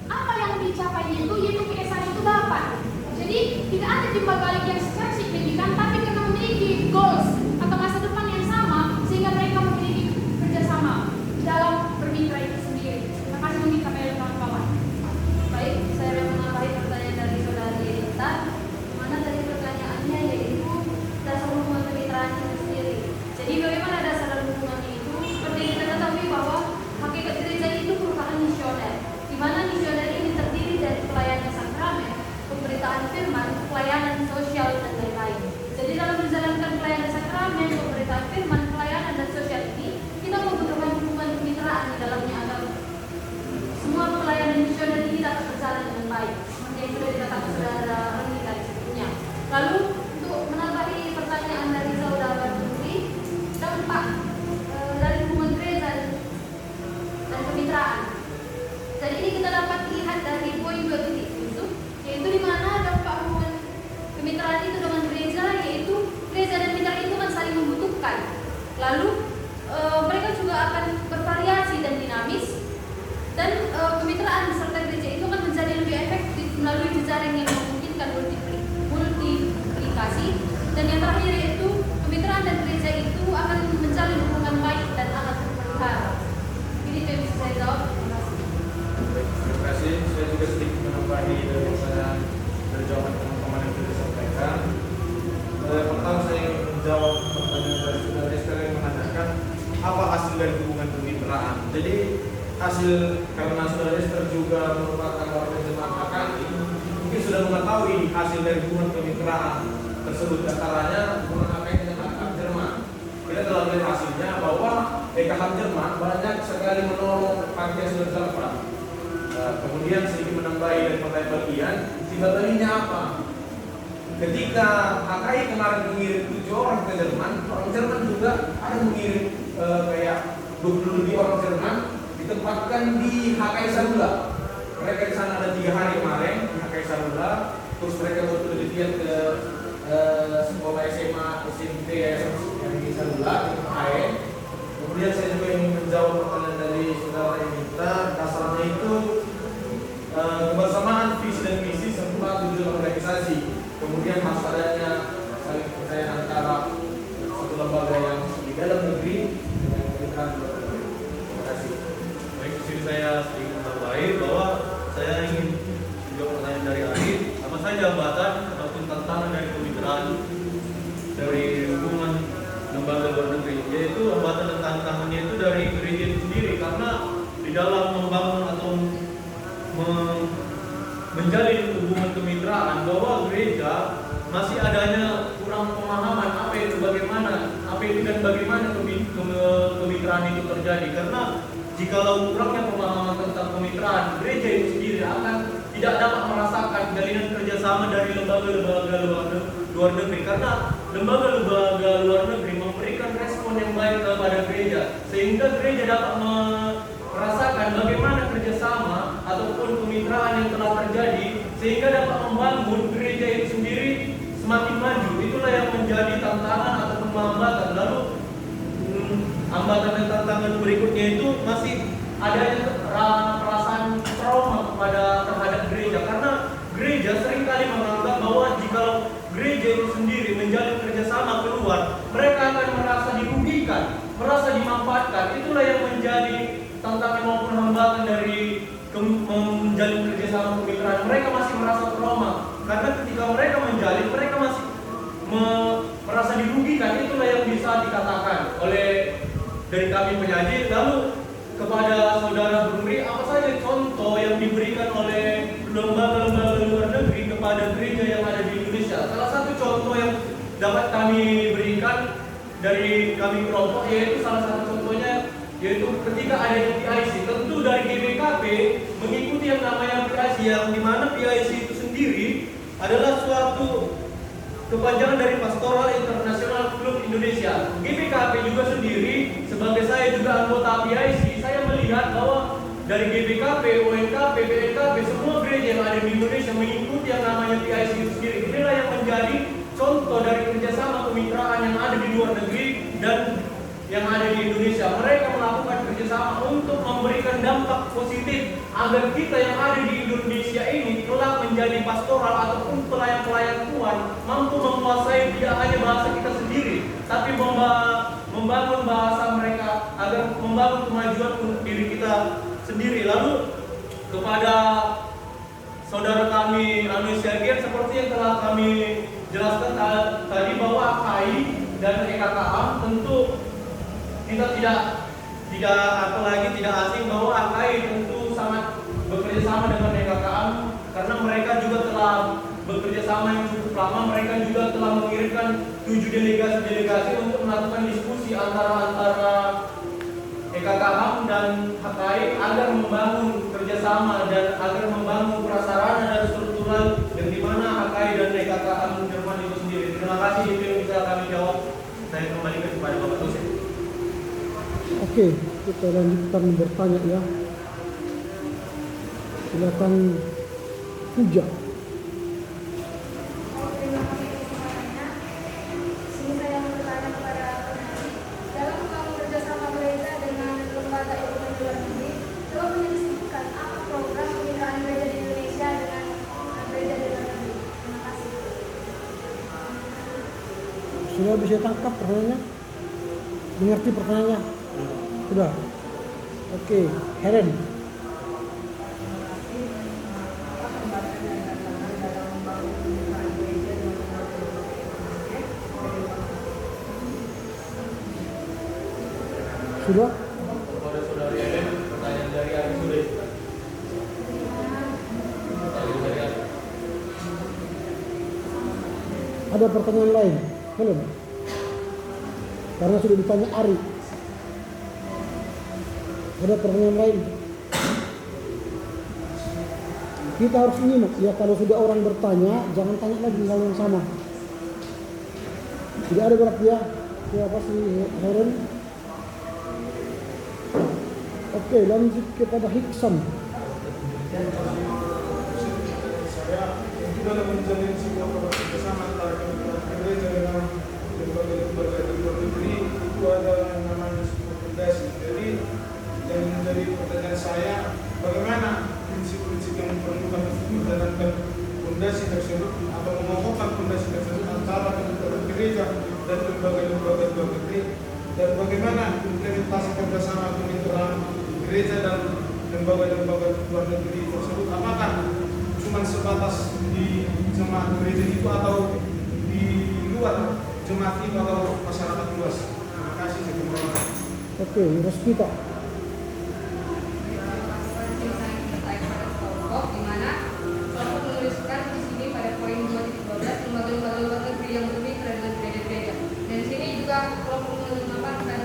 apa yang dicapai itu, yaitu keesaan itu dapat. Jadi tidak ada timbal balik yang secara signifikan, tapi karena memiliki goals atau masa depan yang sama, sehingga mereka memiliki kerjasama dalam bermitra itu sendiri. Terima kasih mungkin kepada kawan-kawan. Baik, saya akan menambahi pertanyaan dari saudari Erita. Mana tadi pertanyaannya, yaitu dasar hubungan kemitraan itu sendiri. Jadi bagaimana dasar hubungan itu? Seperti kita ketahui bahwa hakikat gereja itu merupakan misioner, di mana misioner ini terdiri dari pelayanan sakramen, pemberitaan firman, pelayanan sosial, dan lain-lain. Jadi dalam menjalankan pelayanan sakramen, pemberitaan firman, pelayanan, dan sosial ini, kita membutuhkan hubungan kemitraan di dalamnya agar semua pelayanan misioner ini dapat berjalan dengan baik, seperti yang sudah dikatakan saudara Reni tadi sebelumnya. Lalu untuk menambahi pertanyaan dari saudara Reni, dampak dari hubungan gereja dan kemitraan. Jadi ini kita dapat lihat dari poin 2.7, yaitu di mana dampak hubungan kemitraan itu dengan gereja, yaitu gereja dan mitra itu kan saling membutuhkan. Lalu mereka juga akan bervariasi dan dinamis, dan kemitraan serta gereja itu akan menjadi lebih efektif melalui jejaring yang memungkinkan multiplikasi. Dan yang terakhir yaitu kemitraan dan gereja itu akan menjalin hubungan baik dan akan terpelihara. Ini itu yang bisa saya jawab. Terima kasih. Saya juga sedikit menambahi dari jawaban teman-teman yang sudah disampaikan. Pertama saya ingin menjawab pertanyaan dari saudara Esther yang menanyakan apa hasil dari hubungan kemitraan. Jadi hasil, karena saudara Esther juga merupakan warga jemaat AKI, mungkin sudah mengetahui hasil dari hubungan kemitraan tersebut. Antaranya hubungan AKI dengan AKHAM Jerman. Kita telah lihat hasilnya bahwa AKHAM Jerman banyak sekali menolong panti asuhan Zalfa. Kemudian sedikit menambahi dari pertanyaan bagian, timbal baliknya apa? Ketika AKI kemarin mengirim 7 orang ke Jerman, orang Jerman juga ada mengirim kayak 20 lebih orang Jerman ditempatkan di HKI Sarula. Mereka di sana ada 3 hari kemarin di HKI Sarula. Terus mereka berpenelitian ke sekolah SMA, SMP yang di Sarula, di HKI. Kemudian saya juga ingin menjawab pertanyaan dari saudara Emita. Dasarnya itu kebersamaan visi dan misi serta tujuan organisasi. Kemudian harus adanya saling percaya antara satu lembaga yang di dalam negeri dengan kemitraan luar negeri. Terima kasih. Baik, di sini saya sedikit menambahi bahwa saya ingin juga pertanyaan dari Arif, apa saja hambatan ataupun tantangan dari kemitraan dari hubungan lembaga luar negeri, yaitu hambatan dan tantangannya itu dari gereja itu sendiri, karena di dalam membangun atau menjalin hubungan kemitraan bahwa gereja masih adanya kurang pemahaman apa itu bagaimana, apa itu dan bagaimana kemitraan itu terjadi. Karena jikalau kurangnya pemahaman tentang kemitraan, gereja itu sendiri akan tidak dapat merasakan jalinan kerjasama dari lembaga-lembaga luar negeri. Karena lembaga-lembaga luar negeri memberikan respon yang baik kepada gereja, sehingga gereja dapat merasakan bagaimana kerjasama ataupun kemitraan yang telah terjadi, sehingga dapat membangun gereja itu sendiri semakin maju. Itulah yang menjadi tantangan hambatan dan tantangan berikutnya itu masih adanya perasaan trauma terhadap gereja, karena gereja seringkali menganggap bahwa jika gereja itu sendiri menjalin kerjasama keluar, mereka akan merasa dirugikan, merasa dimanfaatkan. Itulah yang menjadi tantangan maupun hambatan dari menjalin kerjasama kemitraan. Mereka masih merasa trauma, karena ketika mereka menjalin, mereka masih merasa dirugikan. Itulah yang bisa dikatakan oleh dari kami penyaji. Lalu kepada saudara Brumri, apa saja contoh yang diberikan oleh lembaga-lembaga luar negeri kepada gereja yang ada di Indonesia? Salah satu contoh yang dapat kami berikan dari kami kelompok, yaitu salah satu contohnya yaitu ketika ada PIC. Tentu dari GBKP mengikuti yang namanya PIC, yang dimana PIC itu sendiri adalah suatu kepanjangan dari Pastoral Internasional Klub Indonesia. GBKP juga sendiri, sebagai saya juga anggota PIC, saya melihat bahwa dari GBKP, UNKP, BNKP, semua gereja yang ada di Indonesia mengikuti yang namanya PIC itu sendiri. Inilah yang menjadi contoh dari kerjasama kemitraan yang ada di luar negeri dan yang ada di Indonesia. Mereka melakukan kerjasama untuk memberikan dampak positif agar kita yang ada di Indonesia ini kelak menjadi pastoral ataupun pelayan-pelayan Tuhan, mampu menguasai tidak hanya bahasa kita sendiri, tapi membangun bahasa mereka agar membangun kemajuan untuk diri kita sendiri. Lalu kepada saudara kami Anu Siagian, seperti yang telah kami jelaskan tadi bahwa KAI dan EKKM tentu kita tidak apalagi tidak asing bahwa AKI tentu sangat bekerja sama dengan EKKM, karena mereka juga telah bekerja sama yang cukup lama. Mereka juga telah mengirimkan 7 delegasi untuk melakukan diskusi antara EKKM dan HKI agar membangun kerjasama dan agar membangun prasarana dan struktural yang dimana HKI dan EKKM Jerman itu sendiri. Terima kasih, itu yang bisa kami jawab. Saya kembalikan kepada Bapak Tusin. Oke, kita lanjutkan bertanya ya. Silakan Puja. Terima kasih kesempatannya. Sini saya mau bertanya kepada penyanyi. Dalam membangun kerjasama gereja dengan lembaga ekonomi luar negeri, coba mendiskusikan apa program kemitraan gereja di Indonesia dengan gereja di luar negeri. Terima kasih. Sudah bisa tangkap pertanyaannya? Mengerti pertanyaannya? Sudah. Oke, Helen. Sudah? Kepada saudari Helen, pertanyaan dari Ari sudah. Ada pertanyaan lain? Helen? Karena sudah ditanya Ari. Ada pertanyaan lain? Kita harus nyimak ya, kalau sudah orang bertanya jangan tanya lagi hal yang sama. Tidak ada berarti ya. Siapa sih Heren? Oke, lanjut kepada Hiksan. Saya dalam menjalin sebuah kerjasama antara gereja dengan lembaga-lembaga di luar negeri itu ada yang namanya sebuah fondasi. Jadi yang menjadi pertanyaan saya, bagaimana prinsip-prinsip yang diperlukan untuk menjalankan fondasi tersebut atau mengokohkan fondasi tersebut antara gereja dan lembaga-lembaga luar negeri, dan bagaimana implementasi kerjasama kemitraan gereja dan lembaga-lembaga luar negeri tersebut, apakah cuma sebatas di jemaat gereja itu atau di luar jemaat itu atau masyarakat luas? Terima kasih. Oke, Rospita. Di mana kelompok menuliskan di sini pada poin 2.12 lembaga-lembaga luar negeri yang bermitra dengan gereja-gereja. Dan di sini juga kelompok menambahkan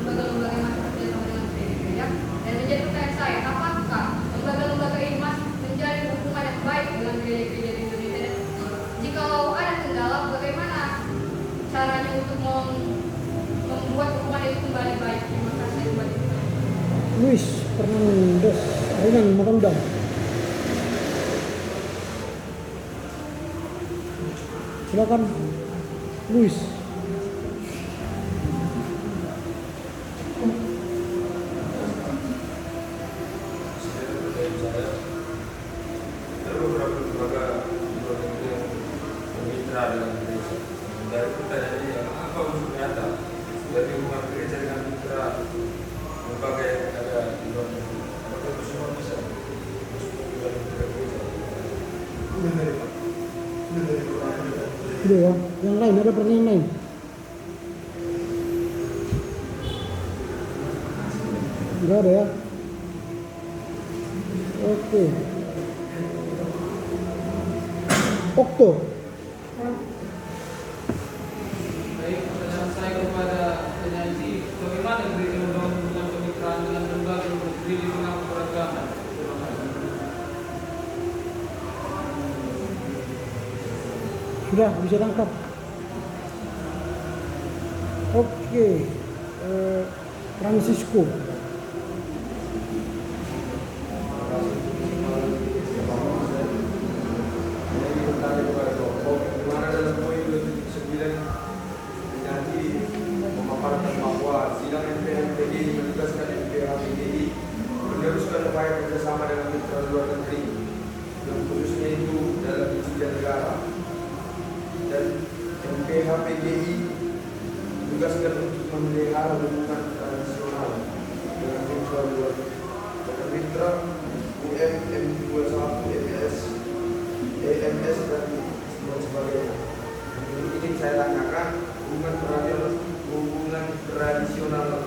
lembaga-lembaga yang masih bekerja sama dengan gereja-gereja. Dan menjadi pertanyaan saya, apakah lembaga-lembaga ini masih menjalin hubungan yang baik dengan gereja-gereja di Indonesia? Jika ada kendala, bagaimana caranya untuk membuat hubungan itu kembali baik? Terima kasih kembali. Luis Fernandes, Ringan Magandang. Silakan Luis. dengan mitra lembaga yang ada di luar negeri. Apakah itu semua bisa masuk ke dalam mitra gereja? Sudah ya. Yang lain, ada pertanyaan lain? Enggak ada ya? Oke. Okto. Baik, pertanyaan saya kepada penyaji, bagaimana gereja membangun hubungan kemitraan dengan lembaga yang berdiri di tengah keberagaman? Terima kasih. Sudah bisa tangkap. Oke. Francisco. Bagaimana dalam poin 29 nanti memaparkan bahwa sidang MPHPGI menugaskan MPHPGI meneruskan upaya kerjasama dengan mitra luar negeri yang khususnya itu dalam institusi negara, dan MPHPGI menugaskan untuk memelihara hubungan tradisional dengan mitra luar dengan mitra UM21 MS EMS dan sebagainya. Ini saya tanyakan hubungan tradisional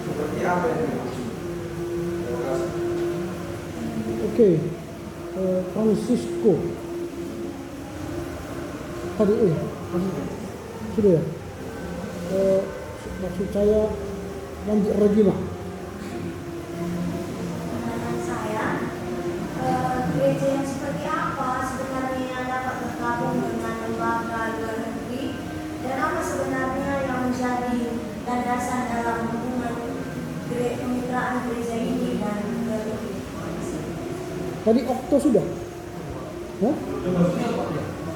seperti apa yang dimaksud? Terima kasih. Oke. Francisco. Tadi sudah ya. Maksud saya lanjut Regina. Pertanyaan saya, gereja yang seperti apa sebenarnya yang dapat bergabung dengan lembaga luar negeri, dan apa sebenarnya yang menjadi landasan dalam hubungan kemitraan gereja ini dan luar negeri? Tadi Okto sudah. Hah?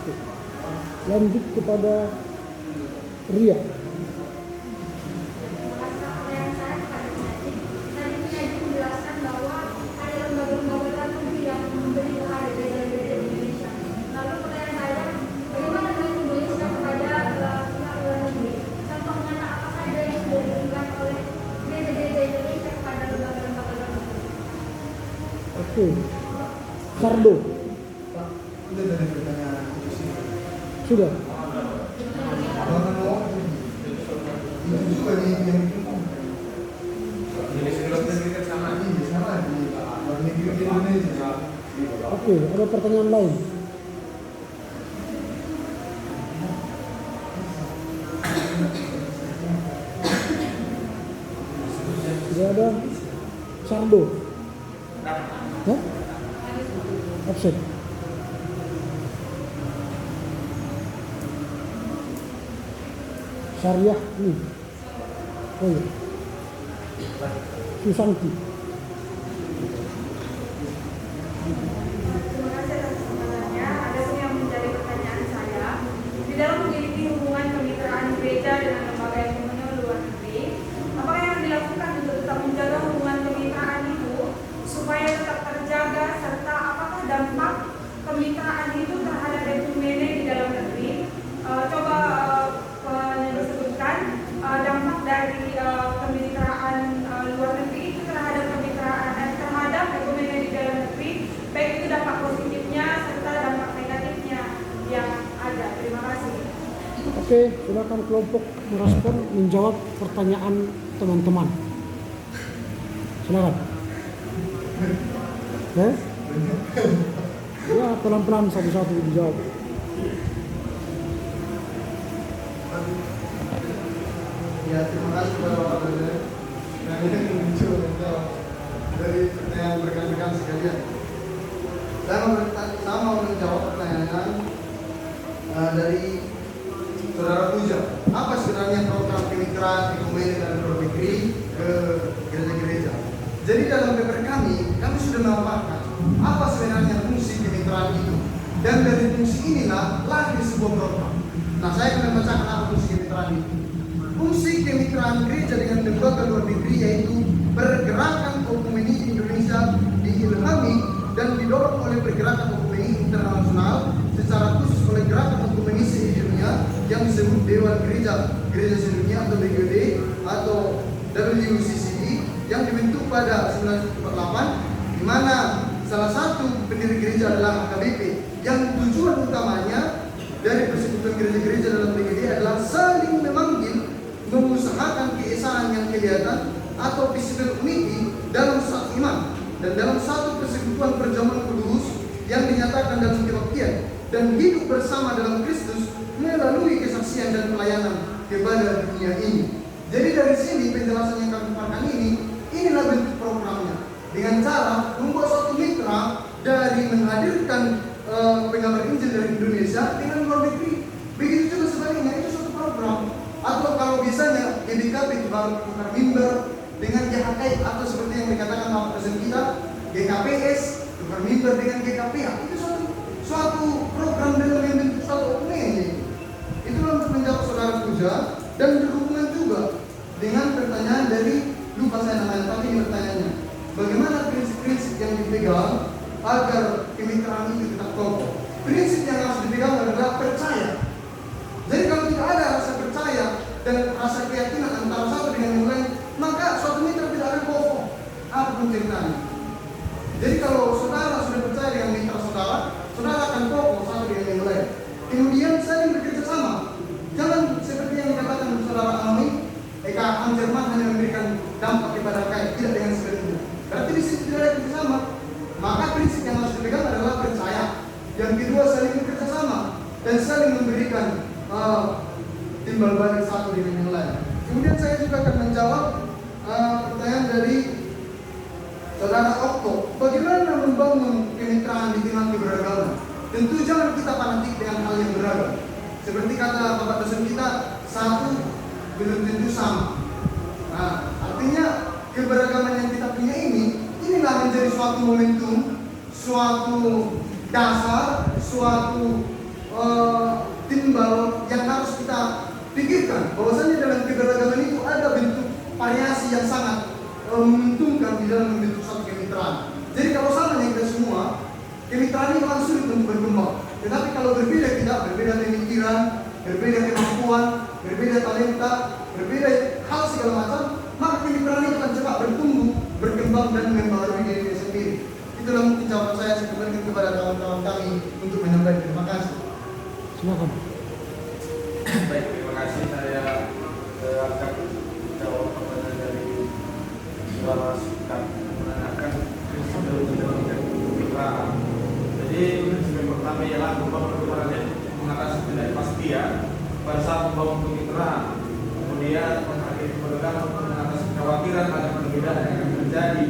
Oke. Lanjut kepada Ria. Pertanyaan saya kepada penyaji, tadi penyaji menjelaskan bahwa ada lembaga-lembaga tertentu yang memberi kepada gereja-gereja di Indonesia. Lalu pertanyaan saya, bagaimana dengan Indonesia kepada pihak luar negeri? Contoh nyata apa saja yang sudah diberikan oleh gereja-gereja Indonesia kepada lembaga-lembaga luar negeri? Oke. Sardo. Sudah dari pertanyaan Sudah. itu juga di yang Jenis luar negeri kan sama. sama di luar negeri di Indonesia. Oke, ada pertanyaan lain? Tidak ada. Sardo. Hah? Absen. Syariah ini. Oh iya. Susanti. Terima kasih atas kesempatannya. Ada pun yang menjadi pertanyaan saya, di dalam memiliki hubungan kemitraan gereja dengan lembaga yang memenuhi luar negeri, apakah yang dilakukan untuk tetap menjaga hubungan kemitraan itu supaya tetap terjaga, serta apakah dampak kemitraan itu terhadap ekumene di dalam negeri? Coba disebutkan dampak dari kemitraan luar negeri itu terhadap kemitraan terhadap ekumene di dalam negeri, baik itu dampak positifnya serta dampak negatifnya yang ada. Terima kasih. Oke, silakan kelompok merespon menjawab pertanyaan teman-teman. Silakan. Ya, pelan-pelan satu-satu dijawab. Ya, terima kasih kepada Bapak Presiden yang muncul menjawab dari pertanyaan rekan-rekan sekalian. Saya mau menjawab pertanyaan dari Saudara Puja. Apa sebenarnya program kemitraan ekumene dan luar negeri ke gereja-gereja? Jadi dalam paper kami sudah memaparkan apa sebenarnya fungsi kemitraan itu, dan dari fungsi inilah lahir sebuah program. Nah, saya akan membacakan apa fungsi kemitraan itu. Fungsi kemitraan gereja dengan lembaga luar negeri yaitu pergerakan ekumeni Indonesia diilhami dan didorong oleh pergerakan ekumeni internasional, secara khusus oleh gerakan ekumeni bermisi di dunia yang disebut Dewan Gereja Sedunia atau BGD atau WCCI yang dibentuk pada 1948, di mana salah satu pendiri gereja adalah AKBP, yang tujuan utamanya dari persekutuan gereja-gereja dalam BGD adalah saling memanggil, mengusahakan keesaan yang kelihatan atau visible unity dalam satu iman dan dalam satu persekutuan perjamuan kudus yang dinyatakan dalam kebaktian dan hidup bersama dalam Kristus melalui kesaksian dan pelayanan kepada dunia ini. Jadi dari sini penjelasan yang kami paparkan inilah bentuk programnya, dengan cara membuat suatu mitra dari menghadirkan penggambar Injil dari Indonesia dengan luar negeri. Begitu juga sebaliknya, itu suatu program. Atau kalau biasanya GBKP tukar mimbar dengan GHK atau seperti yang dikatakan Bapak Presiden kita, GKPS tukar mimbar dengan GKPA, itu suatu program dalam yang bentuk suatu OPN. Itulah untuk menjawab saudara Puja dan berhubungan juga dengan pertanyaan dari lupa saya namanya, tapi ini pertanyaannya, bagaimana prinsip-prinsip yang dipegang agar kemitraan itu tetap kokoh? Prinsip yang harus dipegang adalah percaya. Jadi kalau tidak ada rasa percaya dan rasa keyakinan antara satu dengan yang lain, maka suatu mitra tidak akan kokoh. Apapun ceritanya. Jadi kalau saudara sudah percaya dengan mitra saudara, saudara akan kokoh satu dengan yang lain. Kemudian saling bekerja sama. Jangan seperti yang dikatakan saudara Ami, Ham Jerman hanya memberikan dampak kepada rakyat, tidak dengan seperti itu. Berarti di situ tidak ada kerjasama. Maka prinsip yang harus dipegang adalah percaya. Yang kedua, saling bekerja sama dan saling memberikan timbal balik satu dengan yang lain. Kemudian saya juga akan menjawab pertanyaan dari saudara Okto. Bagaimana membangun kemitraan di tengah keberagaman? Tentu jangan kita fanatik dengan hal yang beragam. Seperti kata Bapak dosen kita, satu belum tentu sama. Nah, artinya keberagaman yang kita punya inilah menjadi suatu momentum, suatu dasar, suatu timbal yang harus kita pikirkan. Bahwasanya dalam keberagaman itu ada bentuk variasi yang sangat menguntungkan di dalam membentuk suatu kemitraan. Jadi kalau sama yang kita semua, kemitraan ini akan sulit untuk berkembang. Tetapi kalau berbeda kita, berbeda pemikiran, berbeda kemampuan, berbeda talenta, berbeda hal segala macam, maka kemitraan itu akan cepat bertumbuh, berkembang dan membaharui diri sendiri. Itulah mungkin jawaban saya kembalikan kepada kawan-kawan kami untuk menyampaikan. Terima kasih. Silakan. Baik, terima kasih. Saya akan jawab pertanyaan dari saudara Sikap menanyakan prinsip dalam kemitraan. Jadi prinsip yang pertama ialah membangun kemitraan mengatasi ketidakpastian pada saat membangun kemitraan. Kemudian menghargai keberagaman untuk mengatasi kekhawatiran akan perbedaan yang akan terjadi.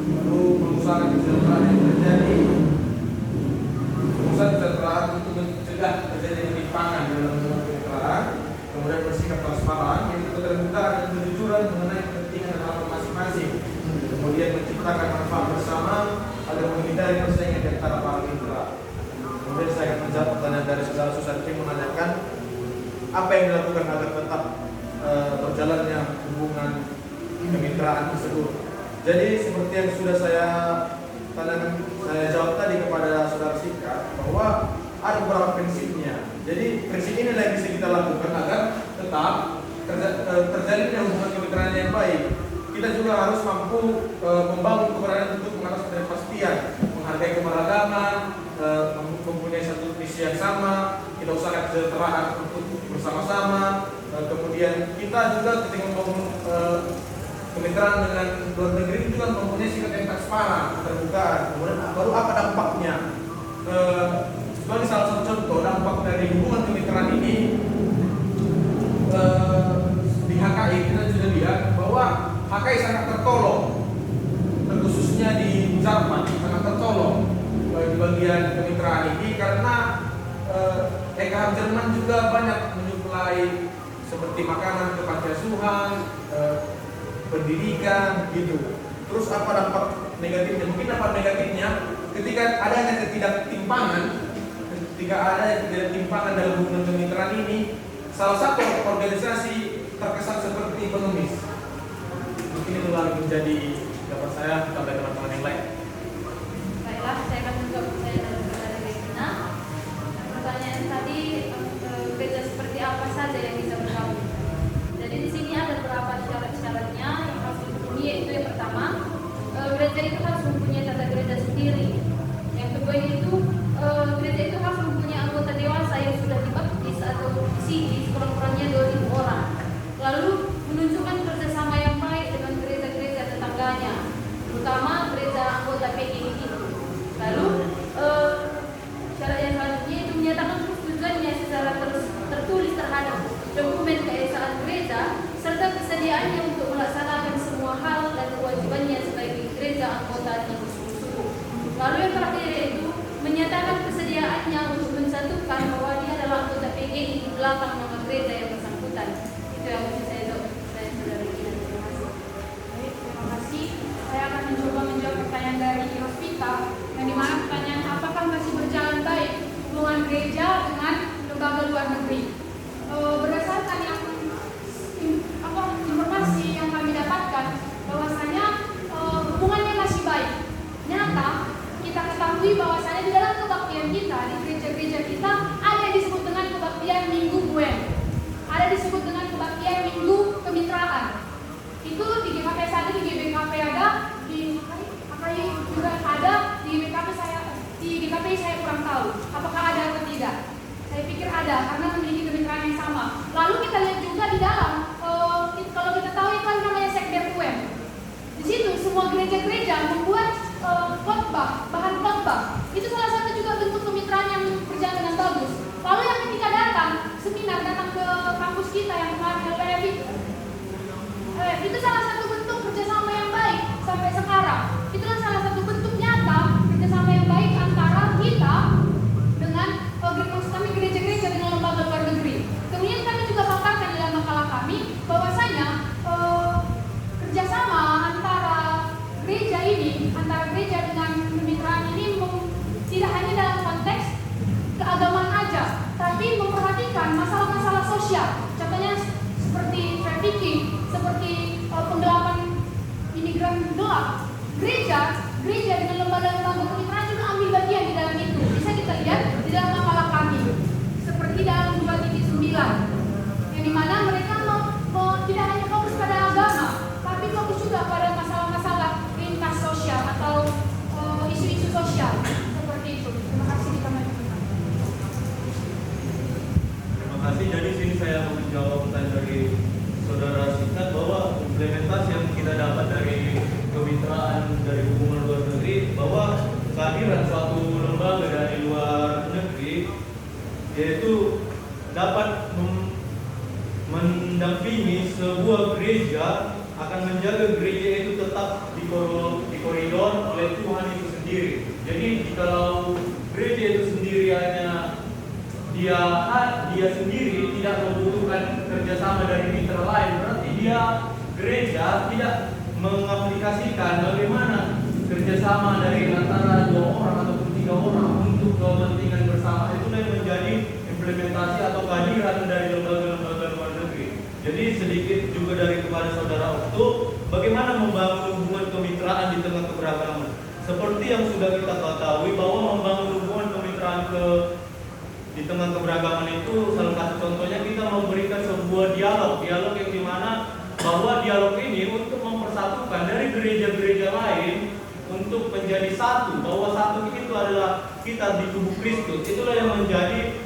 Lalu mengusahakan kesejahteraan yang terjadi. Mengusahakan kesejahteraan untuk mencegah terjadinya ketimpangan dalam kemitraan. Kemudian bersikap transparan, yang terbuka dan kejujuran mengenai kepentingan dan harapan masing-masing. Kemudian menciptakan manfaat bersama agar menghindari persaingan di antara para mitra. Kemudian saya akan menjawab pertanyaan dari saudara Susanti menanyakan apa yang dilakukan agar tetap berjalannya hubungan kemitraan tersebut. Jadi seperti yang sudah saya jawab tadi kepada saudara Sika, bahwa ada beberapa prinsipnya. Jadi prinsip ini yang bisa kita lakukan agar tetap terjalinnya hubungan kemitraan yang baik. Kita juga harus mampu membangun keberagaman untuk mengatasi ketidakpastian, menghargai keberagaman, mempunyai satu visi yang sama, kita usahakan kesejahteraan untuk bersama-sama. Kemudian kita juga ketika membangun kemitraan dengan luar negeri juga mempunyai sikap yang transparan, keterbukaan. Kemudian baru apa dampaknya? Sebagai salah satu contoh dampak dari hubungan kemitraan ini di HKI kita sudah lihat bahwa HKI sangat tertolong, khususnya di Jerman sangat tertolong di bagian kemitraan ini karena EKH Jerman juga banyak menyuplai seperti makanan ke panti asuhan, pendidikan gitu. Terus apa dampak negatifnya? Mungkin dampak negatifnya ketika adanya ketidaktimpangan dalam hubungan kemitraan ini, salah satu organisasi terkesan seperti pengemis. Mungkin itu lalu menjadi dapat saya sampai teman-teman yang lain. Baiklah, saya akan menjawab pertanyaan dari saudara Regina. Pertanyaan tadi saja yang bisa bergabung. Jadi di sini ada beberapa syarat-syaratnya yang harus dipenuhi, yaitu yang pertama, gereja itu harus mempunyai tata gereja sendiri. Yang kedua itu gereja itu harus mempunyai anggota dewasa yang sudah dibaptis atau di sekurang-kurangnya 2.000 orang. Lalu menunjukkan kerjasama yang baik dengan gereja-gereja tetangganya, terutama gereja anggota PGI itu. Lalu syarat yang selanjutnya itu menyatakan persetujuannya secara tertulis terhadap dokumen keesaan gereja serta kesediaannya untuk melaksanakan semua hal dan kewajibannya sebagai gereja anggota yang bersungguh-sungguh. Lalu yang terakhir yaitu menyatakan kesediaannya untuk mensatukan bahwa dia adalah anggota PGI di belakang nama gereja yang bersangkutan. Itu yang bisa saya jawab. Saya sudah begini. Terima kasih. Baik, terima kasih. Saya akan mencoba menjawab pertanyaan dari Rospita, yang dimana pertanyaan apakah masih berjalan baik hubungan gereja dengan lembaga luar negeri. Berdasarkan informasi yang kami dapatkan, bahwasanya hubungannya masih baik. Nyata kita ketahui bahwasanya di dalam kebaktian kita, di gereja-gereja kita ada yang disebut dengan kebaktian Minggu Buen, ada disebut dengan kebaktian Minggu Kemitraan. Itu di GKP ada, di GBKP ada, di AKI juga ada, di GKP saya kurang tahu apakah ada atau tidak. Saya pikir ada karena memiliki kemitraan yang sama. Lalu kita lihat juga di dalam, kalau kita tahu itu kan namanya sekder UM. Di situ semua gereja-gereja membuat khotbah, bahan khotbah. Itu salah satu juga bentuk kemitraan yang berjalan dengan bagus. Lalu yang ketika datang seminar, datang ke kampus kita yang kemarin LPF itu salah satu bentuk kerjasama yang baik sampai sekarang. Itulah salah satu bentuk nyata kerjasama yang baik antara kita dengan kami gereja-gereja dengan lembaga luar negeri. Kemudian kami juga paparkan dalam makalah kami bahwasanya kerjasama antara gereja dengan kemitraan ini tidak hanya dalam konteks keagamaan aja, tapi memperhatikan masalah-masalah sosial. Contohnya seperti trafficking, seperti penggelapan imigran gelap. Gereja dengan lembaga-lembaga kemitraan juga ambil bagian di dalam itu. Bisa kita lihat di dalam makalah kami, seperti dalam 2.9, yang dimana mereka tidak hanya fokus pada agama, tapi fokus juga pada masalah-masalah lintas sosial atau isu-isu sosial seperti itu. Terima kasih Terima kasih. Jadi sini saya mau menjawab pertanyaan dari saudara Sinta bahwa implementasi yang kita dapat dari kemitraan dari hubungan luar negeri, bahwa kehadiran suatu lembaga dari luar negeri yaitu dapat mendampingi sebuah gereja, akan menjaga gereja itu tetap di koridor oleh Tuhan itu sendiri. Jadi kalau gereja itu sendiri hanya dia sendiri tidak membutuhkan kerjasama dari mitra lain, berarti gereja tidak mengaplikasikan bagaimana kerjasama dari antara 2 orang ataupun 3 orang untuk kepentingan bersama. Itulah yang menjadi implementasi atau kehadiran dari lembaga-lembaga luar negeri. Jadi sedikit juga dari kepada saudara Okto, bagaimana membangun hubungan kemitraan di tengah keberagaman. Seperti yang sudah kita ketahui bahwa membangun hubungan kemitraan di tengah keberagaman itu salah satu contohnya kita memberikan sebuah dialog yang dimana bahwa dialog ini untuk mempersatukan dari gereja-gereja lain untuk menjadi satu, bahwa satu itu adalah kita di tubuh Kristus. Itulah yang menjadi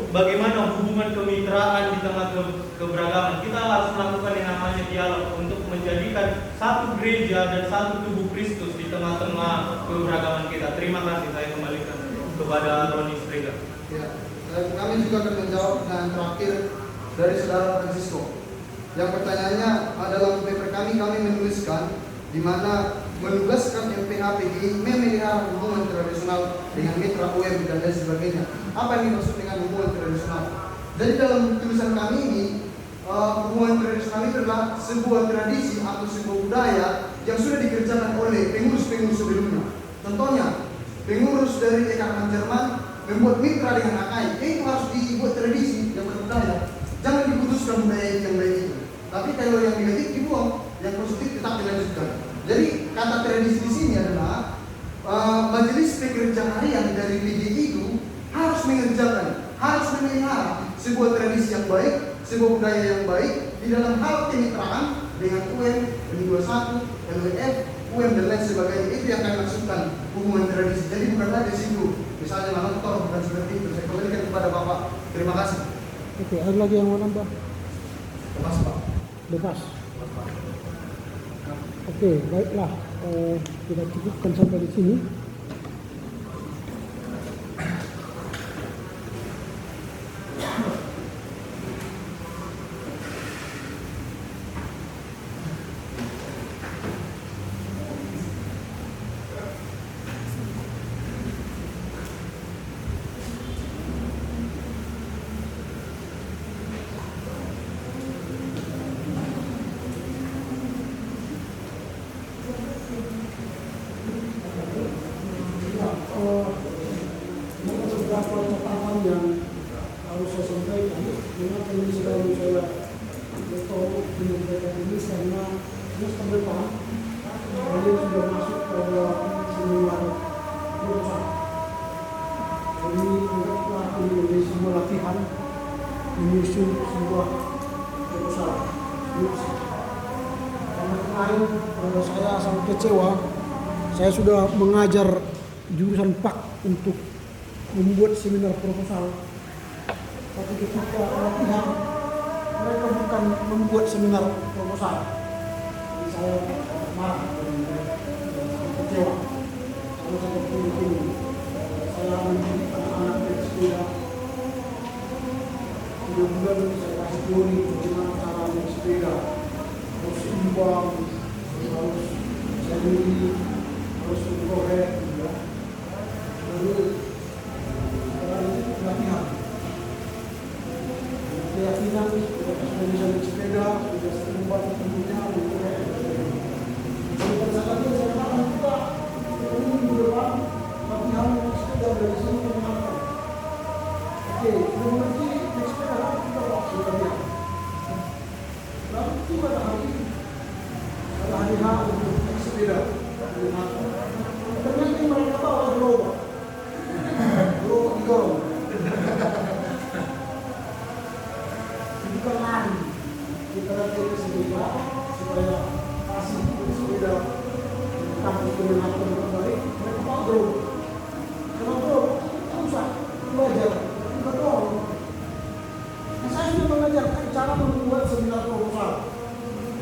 bagaimana hubungan kemitraan di tengah keberagaman. Kita harus melakukan yang namanya dialog untuk menjadikan satu gereja dan satu tubuh Kristus di tengah-tengah keberagaman kita. Terima kasih, saya kembalikan kepada Roni Strega. Ya, kami juga akan menjawab pertanyaan terakhir dari saudara Francisco. Yang pertanyaannya adalah paper kami menuliskan di mana menugaskan MPHPGI memelihara hubungan tradisional dengan mitra UM dan lain sebagainya. Apa yang dimaksud dengan hubungan tradisional? Jadi dalam tulisan kami ini, hubungan tradisional itu adalah sebuah tradisi atau sebuah budaya yang sudah dikerjakan oleh pengurus-pengurus sebelumnya. Contohnya, pengurus dari Ekatan Jerman membuat mitra dengan AKI. Itu harus dibuat tradisi yang berbudaya. Jangan diputuskan budaya yang baik itu. Tapi kalau yang negatif dibuang, yang positif tetap dilanjutkan. Jadi kata tradisi di sini adalah majelis pekerja harian dari PGI itu harus mengerjakan harus memelihara sebuah tradisi yang baik, sebuah budaya yang baik di dalam hal kemitraan dengan UM, U21, LWF, UM dan lain sebagainya. Itu yang akan masukkan hubungan tradisi. Jadi bukan lagi situ misalnya nonton bukan seperti itu. Saya kembalikan kepada Bapak. Terima kasih. Oke, ada lagi yang mau nambah? Lepas Pak. Lepas. Oke, baiklah. Kita cukupkan sampai di sini. Beberapa catatan yang harus saya sampaikan. Mengapa ini selalu saya tahu menyampaikan ini karena semester depan kalian sudah masuk ke seminar berusaha. Jadi anggaplah ini menjadi sebuah latihan menyusun sebuah proposal. Karena kemarin saya sangat kecewa. Saya sudah mengajar jurusan PAK untuk membuat seminar proposal. Tapi ketika latihan, mereka bukan membuat seminar proposal. Jadi saya marah dan kecewa. Karena saya berpikir saya mendidik anak-anak dari sepeda. 3 bulan saya kasih teori bagaimana cara naik sepeda. Harus seimbang, harus sendiri, harus berkorek. Lalu latihan, keyakinan sudah bisa naik sepeda, sudah sering membantu tentunya berkorek. Jadi pada saat itu saya akan juga ini minggu depan latihan naik sepeda dari sini ke Jakarta. Oke, belum lagi naik sepeda kita waktu latihan. Lalu tiba hari H untuk naik sepeda di Jakarta. Ternyata mereka bawa gerobak. Gerobak didorong. Bukan lari. Kita latihan sepeda supaya kasih sepeda kampus kemenangan yang baik. Mereka bawa gerobak. Karena gerobak kita usah belajar. Kita dorong. Nah, saya sudah mengajarkan cara membuat seminar proposal.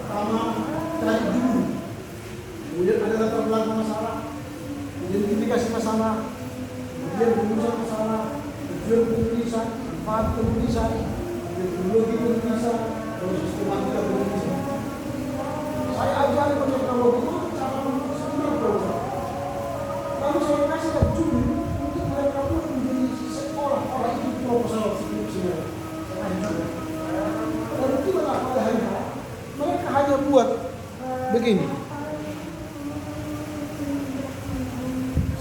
Pertama, cari dulu. Kemudian ada latar belakang masalah. Identifikasi masalah, kemudian rumusan masalah, tujuan penulisan, manfaat penulisan, metodologi penulisan, dan sistematika penulisan. Saya ajari metodologi itu cara menulis seminar proposal. Lalu saya kasih judul untuk mereka pun menjadi sekolah orang itu proposal seminar. Lalu tiba-tiba pada hari H, mereka hanya buat begini.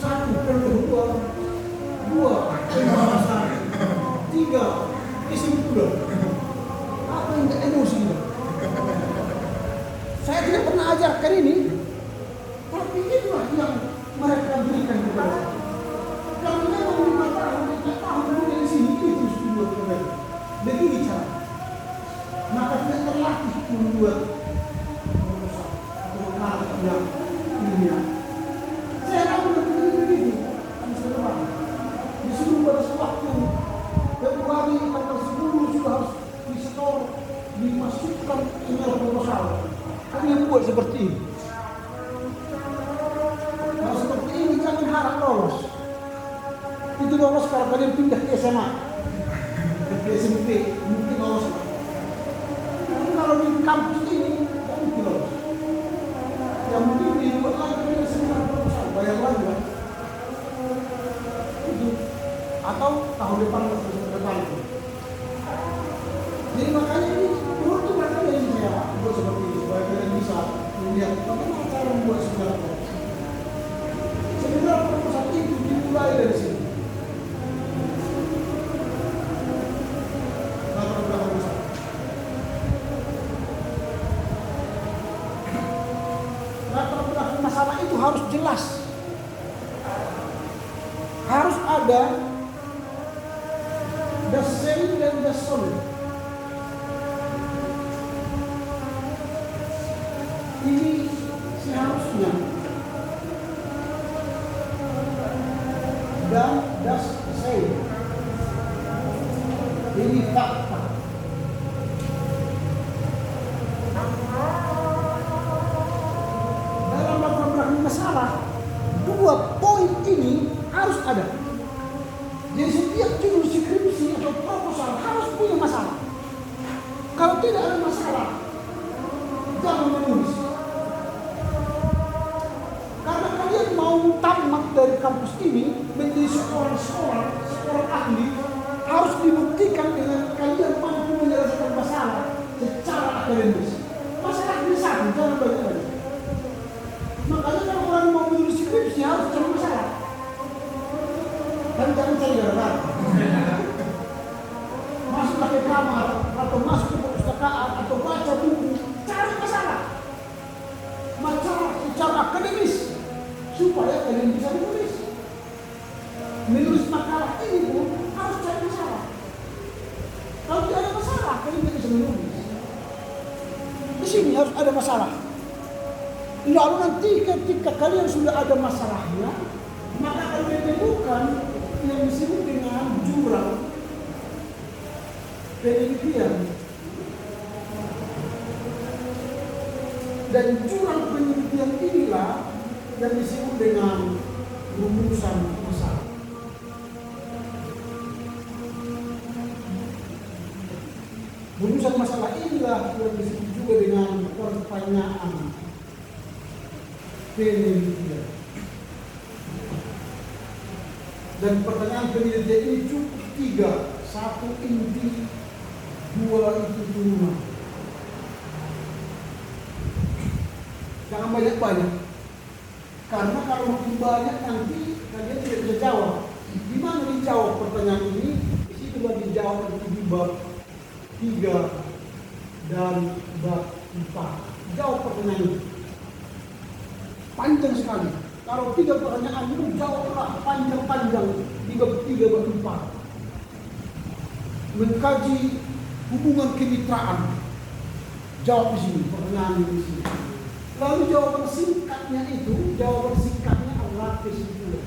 1 per 2, 2 pembahasan, 3 kesimpulan. Apa yang emosi ini? Saya tidak pernah ajarkan ini, tapi itulah yang mereka berikan kepada saya. Kalau memang 5 tahun, 4 tahun kemudian di sini itu terus dibuat mereka. Begini cara. Maka tidak terlatih membuat proposal atau mengarah yang ilmiah. Saya tahu begitu. Disuruh pada sewaktu Februari tanggal 10 sudah harus disetor, dimasukkan seminar proposal. Kalian buat seperti ini. Kalau seperti ini jangan harap lolos. Itu lolos kalau kalian pindah ke SMA, ke SMP, mungkin lolos. Tapi kalau di kampus ini, tidak mungkin lolos. Yang mungkin dibuat lagi seminar proposal, bayar lagi kan? Itu. Atau tahun depan atau tahun depan. Jadi makanya ini menurut mereka yang saya buat seperti ini supaya kalian bisa melihat bagaimana cara membuat seminar proposal. Seminar proposal itu dimulai dari sini. Latar belakang besar. Latar belakang masalah itu harus jelas. Harus ada seharusnya dan das saya ini fakta. Dalam latar belakang masalah, dua poin ini harus ada. Jadi setiap judul skripsi atau proposal harus punya masalah. Kalau tidak ada masalah, jangan menulis. Karena kalian mau tamat dari kampus ini menjadi seorang ahli, harus dibuktikan dengan kalian mampu menyelesaikan masalah secara akademis. Masalah ini satu, jangan banyak-banyak. Makanya kalau orang mau menulis skripsi harus cari masalah. Dan jangan cari gara-gara. Masuklah ke kamar atau masuk ke perpustakaan atau baca buku, cari masalah. Masalah secara akademis supaya kalian bisa menulis. Menulis makalah ini pun harus cari masalah. Kalau tidak ada masalah, kalian tidak bisa menulis. Di sini harus ada masalah. Lalu nanti ketika kalian sudah ada masalahnya, maka kalian menemukan yang disebut dengan jurang penelitian. Dan jurang penelitian inilah yang disebut dengan rumusan masalah. Rumusan masalah inilah yang disebut juga dengan pertanyaan penelitian. Dan pertanyaan penelitian ini cukup 3. 1 inti, 2 itu turunan. Jangan banyak-banyak. Karena kalau makin banyak nanti kalian tidak bisa jawab. Di mana dijawab pertanyaan ini? Di situ dijawab di bab 3 dan bab 4. Jawab pertanyaan ini. Panjang sekali. Kalau 3 pertanyaan itu jawablah panjang-panjang di bab 3 bab 4. Mengkaji hubungan kemitraan. Jawab di sini, pertanyaan di sini. Lalu jawaban singkatnya adalah kesimpulan.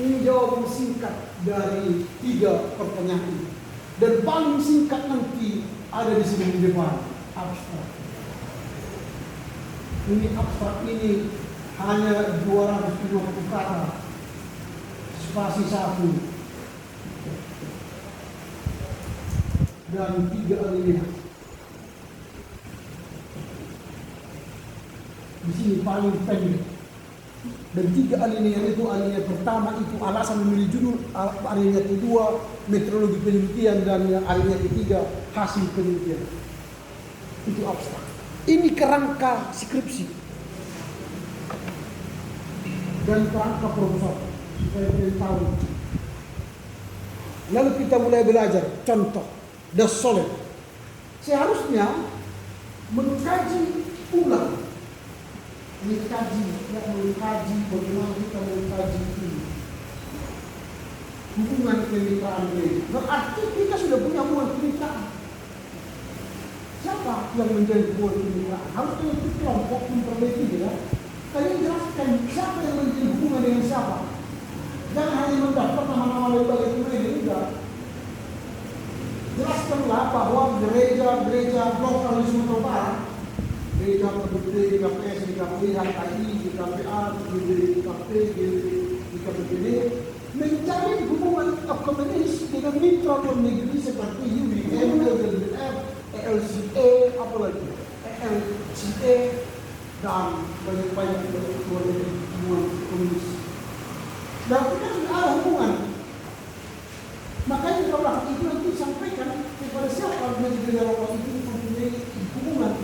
Ini jawaban singkat dari 3 pertanyaan ini. Dan paling singkat nanti ada di sini di depan, abstrak. Ini abstrak ini hanya 250 kata, spasi 1. Dan 3 alinea. Di sini paling pendek. Dan 3 alinea itu, alinea pertama itu alasan memilih judul, alinea kedua metodologi penelitian, dan alinea ketiga hasil penelitian. Itu abstrak. Ini kerangka skripsi dan kerangka proposal supaya kalian tahu. Lalu kita mulai belajar contoh. The solid. Seharusnya mengkaji ulang, mengkaji bagaimana kita mengkaji ini hubungan kemitraan ini. Berarti kita sudah punya hubungan kemitraan. Siapa yang menjadi hubungan kemitraan? Harusnya itu kelompok memperbaiki ya. Kalian jelaskan siapa yang menjadi hubungan dengan siapa. Jangan hanya mendaftar nama-nama lembaga kemitraan, enggak. Jelaskanlah bahwa gereja lokal di Sumatera Barat, gereja PBB, GKPS, GKPI, HKI, GKPA, GKP, GKPD, menjalin hubungan akademis dengan mitra luar negeri seperti UIN, LDF, ELCA, apalagi ELCA, dan banyak-banyak luar negeri hubungan komunis. Dan kita sudah ada hubungan. Makanya kalau itu nanti sampaikan kepada siapa gereja lokal itu mempunyai hubungan,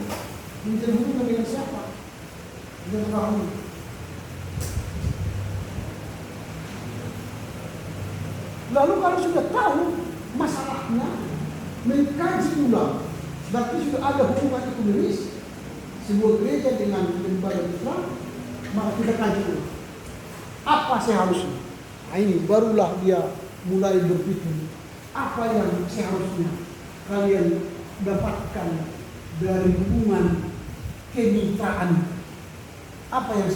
menjalin hubungan dengan siapa, dengan orang. Lalu kalau sudah tahu masalahnya, mengkaji ulang, berarti sudah ada hubungan ekonomis sebuah gereja dengan lembaga Islam, maka kita kaji ulang. Apa seharusnya? Nah ini barulah dia mulai berpikir apa yang seharusnya kalian dapatkan dari hubungan kemitraan. Apa yang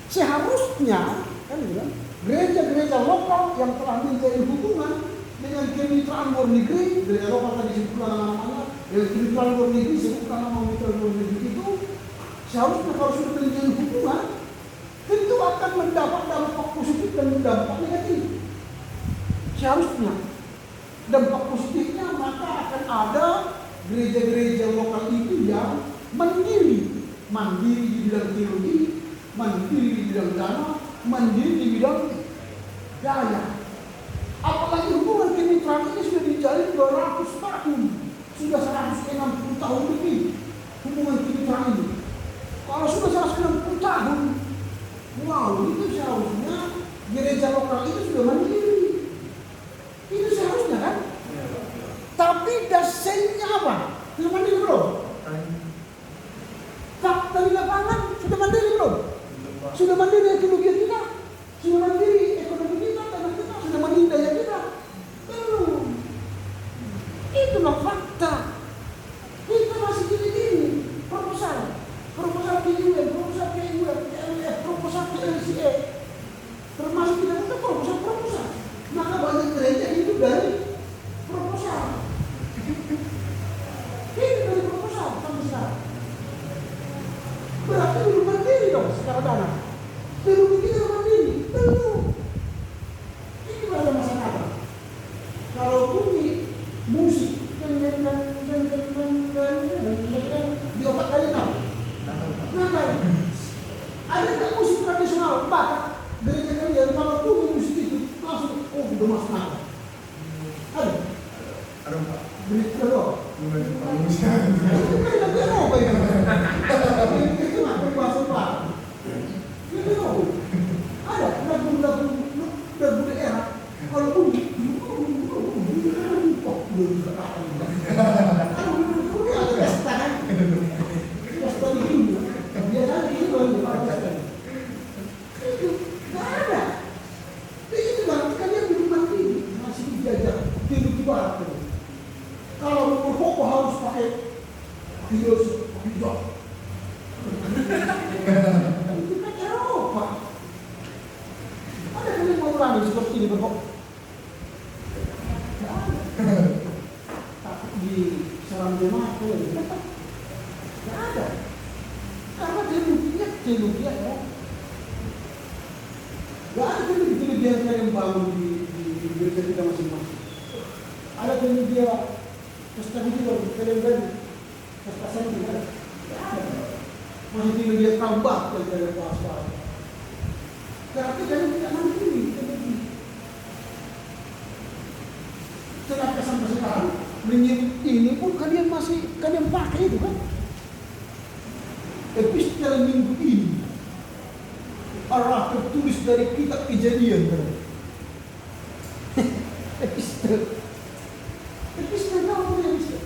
seharusnya kan bilang gereja-gereja lokal yang telah menjalin hubungan dengan kemitraan luar negeri, gereja lokal tadi disebutkan namanya, dengan kemitraan luar negeri disebutkan nama mitra luar negeri itu, seharusnya kalau sudah menjalin hubungan tentu akan mendapat dampak positif dan dampak negatif. Seharusnya dampak positifnya maka akan ada gereja-gereja lokal itu yang mandiri di bidang teologi, mandiri di bidang dana, mandiri di bidang daya. Apalagi hubungan kemitraan ini sudah dijalin 200 tahun, sudah 160 tahun lebih hubungan kemitraan ini. Kalau sudah 160 tahun, wow, itu seharusnya gereja lokal itu sudah mandiri. Itu seharusnya kan? Tapi dasarnya apa? Sudah mandiri belum? Fakta di lapangan sudah mandiri belum? Sudah mandiri ekologi kita? Sudah mandiri ekonomi kita? Tanah kita? Sudah mandiri daya kita? Belum. Itulah fakta. Kita masih gini-gini. Proposal PUN, proposal PUF, proposal PLCE. Termasuk tidak ada proposal. Maka banyak gereja hidup dari proposal. Hidup dari proposal sampai sekarang. Berarti belum mandiri dong secara dana. Belum kita mandiri, belum. Ini pada masyarakat. Kalau bunyi musik di otak kalian tahu. Nah, ada nggak musik tradisional Batak gereja kalian kalau bunyi musik itu langsung udah masuk akal. Ada Pak. Beli kedua. Ada lagu-lagu daerah kalau bunyi kalau berpokok harus pakai filosofi hijau. Itu kan Eropa. Ada yang mau ulangi seperti ini berpokok? Tapi di Serang Jemaat itu tidak ada. Karena teologi ya. Gak ada teologi yang bangun di gereja kita masing-masing. Ada teologi Ustaz itu kalian Ustaz itu kan masih dia tambah dari puasa. Tapi kalian tidak mandiri. Kenapa sampai sekarang ini pun kalian pakai itu kan? Epistel minggu ini adalah tertulis dari kitab Kejadian kan? Epistel kamu yang bisa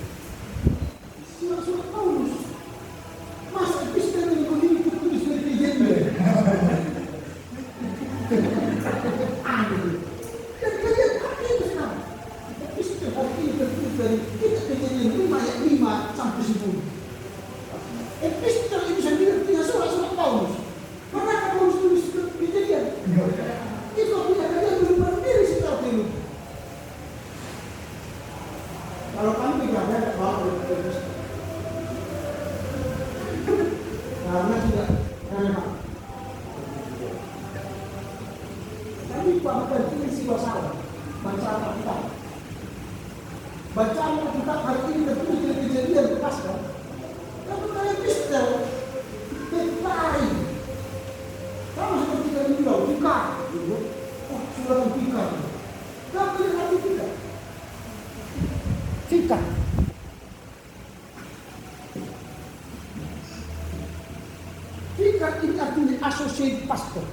surat Paulus. Masa epistel minggu ini tertulis dari Kejadian? Dan kalian pakai itu sekarang. Epistel hari ini tertulis dari kitab Kejadian 5 ayat 5 sampai 10. Epistel itu sendiri punya surat Paulus. Pernah Paulus tulis Kejadian? Itu punya kalian belum mandiri secara teologi. Kalau kami tidak bawa oleh karena tidak relevan. Kami bahkan ini siwa salah bacaan Alkitab. Bacaan Alkitab hari ini tertulis dari Kejadian lepas kan? Tapi kalian epistel lain. Sama seperti kalian bilang, pikar. Oh, surat pikar. Tapi yang arti pikar. Fikah. Fikah ini artinya associate pastor.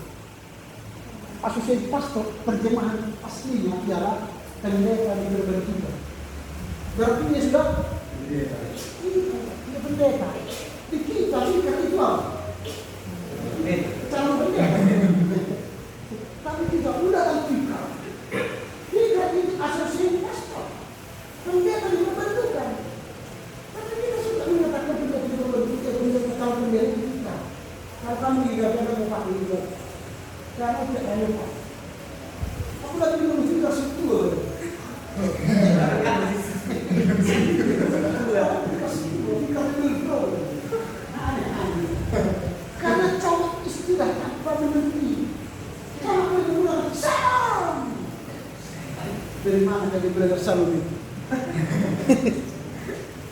Associate pastor terjemahan aslinya ialah pendeta di berbagai kita. Berarti dia sudah dia pendeta. Di kita fikah itu apa? Calon pendeta. Tapi tidak udah dalam fikah. Fikah ini associate pastor. Pendeta diperbantukan. Tapi kita sudah menyatakan pendeta diperbantukan, pendeta dari mana tadi belajar salum itu?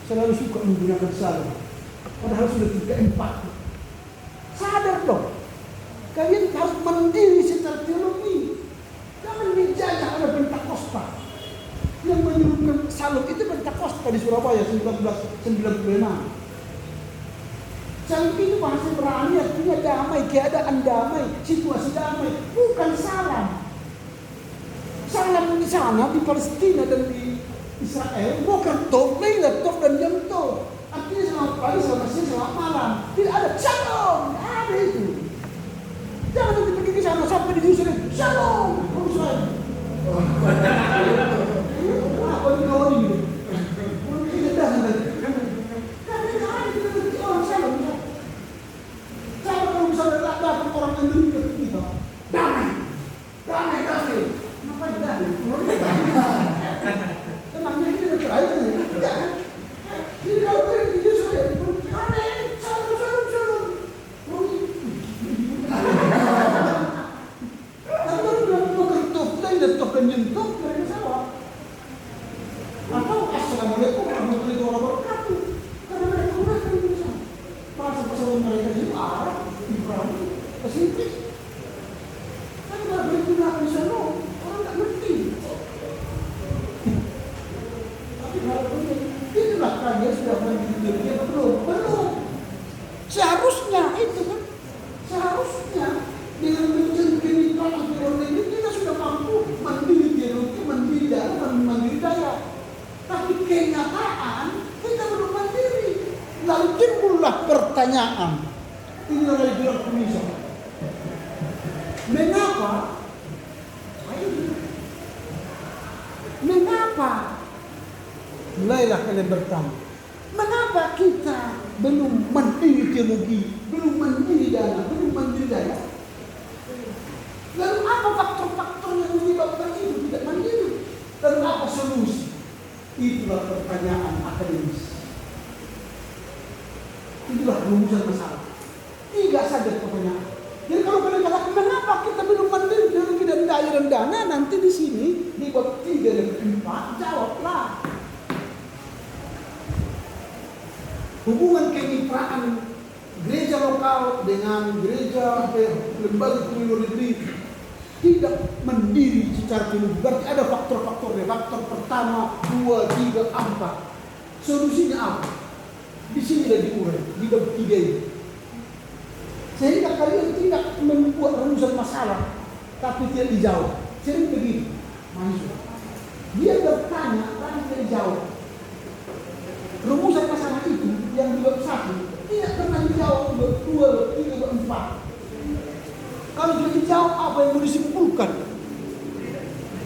Selalu suka menggunakan salum. Padahal sudah 3-4. Sadar dong. Kalian harus mandiri secara teologi. Jangan dijajah oleh Pentakosta. Yang menyuruhkan salum itu Pentakosta di Surabaya 1996. Salum itu bahasa Ibrani artinya damai, keadaan damai, situasi damai, bukan salam. Salam di sana, di Palestina dan di Israel, bukan tov, leila, tov dan jam tov. Artinya selamat pagi, selamat siang, selamat malam. Tidak ada shalom, ada itu. Jangan nanti pergi ke sana sampai di Yerusalem, shalom, Yerusalem. Apa ini kawan ini? Kita datang lagi. Karena kita berarti orang shalom. Shalom kalau misalnya datang orang Indonesia kita, damai, damai, damai. Ngapain damai? Emangnya ini udah terakhir nih? Tidak kan? Jadi kalau pergi di Yerusalem, damai, shalom, shalom, shalom. Dan nyentuh mereka salah. Atau assalamualaikum warahmatullahi wabarakatuh. Karena mereka gunakan Indonesia. Bahasa mereka itu Arab, Ibrani, Pasifik. Kan kalau digunakan di sana, orang tak ngerti. Tapi kalau begini, itulah kalian sudah mendidik dia belum? Belum. Seharusnya itu kan, seharusnya dengan menjadikan orang Indonesia ini kita sudah mampu mandiri teologi, mandiri daya, mandiri daya. Tapi kenyataan kita belum mandiri. Lalu timbullah pertanyaan. Ini adalah jurang pemisah. Mengapa? Mengapa? Mulailah kalian bertanya. Mengapa kita belum mandiri teologi, belum mandiri daya, belum mandiri daya? Lalu apa faktor-faktor yang menyebabkan itu tidak mandiri? Lalu apa solusi? Itulah pertanyaan akademis. Itulah rumusan masalah. 3 saja pertanyaan. Jadi kalau kalian katakan mengapa kita belum mandiri teologi dan daya dan dana, nanti di sini di bab 3 dan 4 jawablah. Hubungan kemitraan gereja lokal dengan gereja lembaga luar negeri tidak mandiri secara teologi. Berarti ada faktor-faktornya. Faktor pertama, 2, 3, 4. Solusinya apa? Di sini sudah diurai di bab 3 ini. Sehingga kalian tidak membuat rumusan masalah tapi tidak dijawab. Sering begitu mahasiswa. Dia bertanya tapi tidak dijawab. Rumusan masalah itu yang di bab 1 tidak pernah dijawab di bab 2, bab 3, bab 4. Kalau sudah dijawab apa yang mau disimpulkan?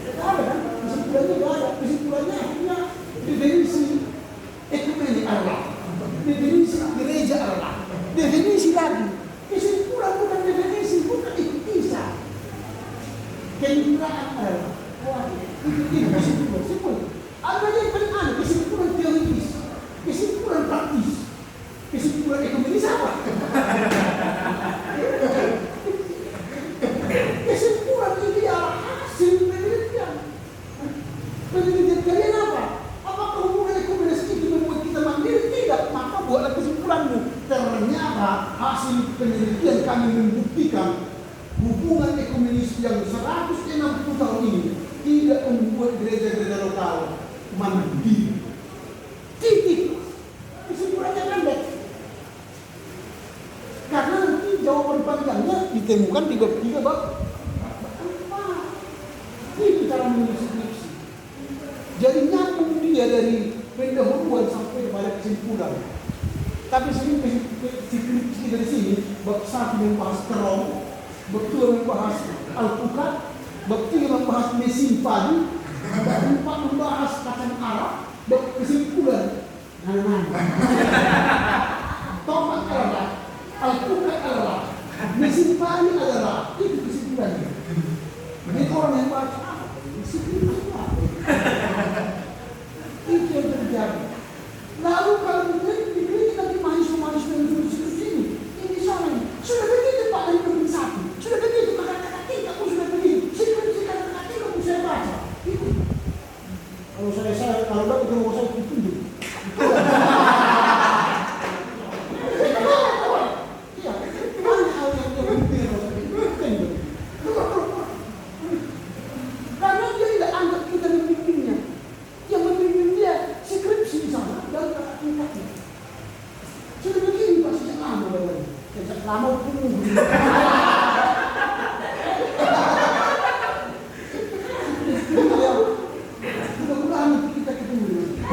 Tidak ada kan? Kesimpulannya tidak ada. Kesimpulannya hanya definisi ekumenik Allah, definisi gereja Allah, definisi lagi. Kesimpulan bukan definisi, bukan itu bisa. Keinginan Allah. Wah, itu kesimpulan. Simpul. Ada yang paling aneh, kesimpulan teologis, kesimpulan praktis, kesimpulan ekumenis apa? Kesimpulan ini adalah hasil penelitian. Penelitian kalian apa? Apakah hubungan ekumenis itu membuat kita mandiri? Tidak. Maka buatlah kesimpulanmu. Ternyata hasil penelitian kami membuktikan hubungan ekumenis yang 160 tahun ini tidak membuat gereja-gereja lokal mandiri. Titik. Kesimpulannya pendek. Karena nanti jawaban panjangnya ditemukan di bab 3 bab 4. Itu cara menulis skripsi. Jadi nyambung dia dari pendahuluan sampai kepada kesimpulan. Tapi skripsi dari sini bab 1 membahas terong, bab 2 membahas alpukat, bab 3 membahas mesin padi, bab 4 membahas kacang Arab, bab kesimpulan tomat Allah, alpukat Allah, mesin padi adalah itu kesimpulannya. Jadi orang yang baca kesimpulan itu yang terjadi. Lalu kalau dikritik nanti mahasiswa-mahasiswa yang menulis ini salah. Sudah begitu Pak dari Perbin 1, sudah begitu kata-kata 3 pun sudah begitu. Skripsi kata-kata 3 pun saya baca. Itu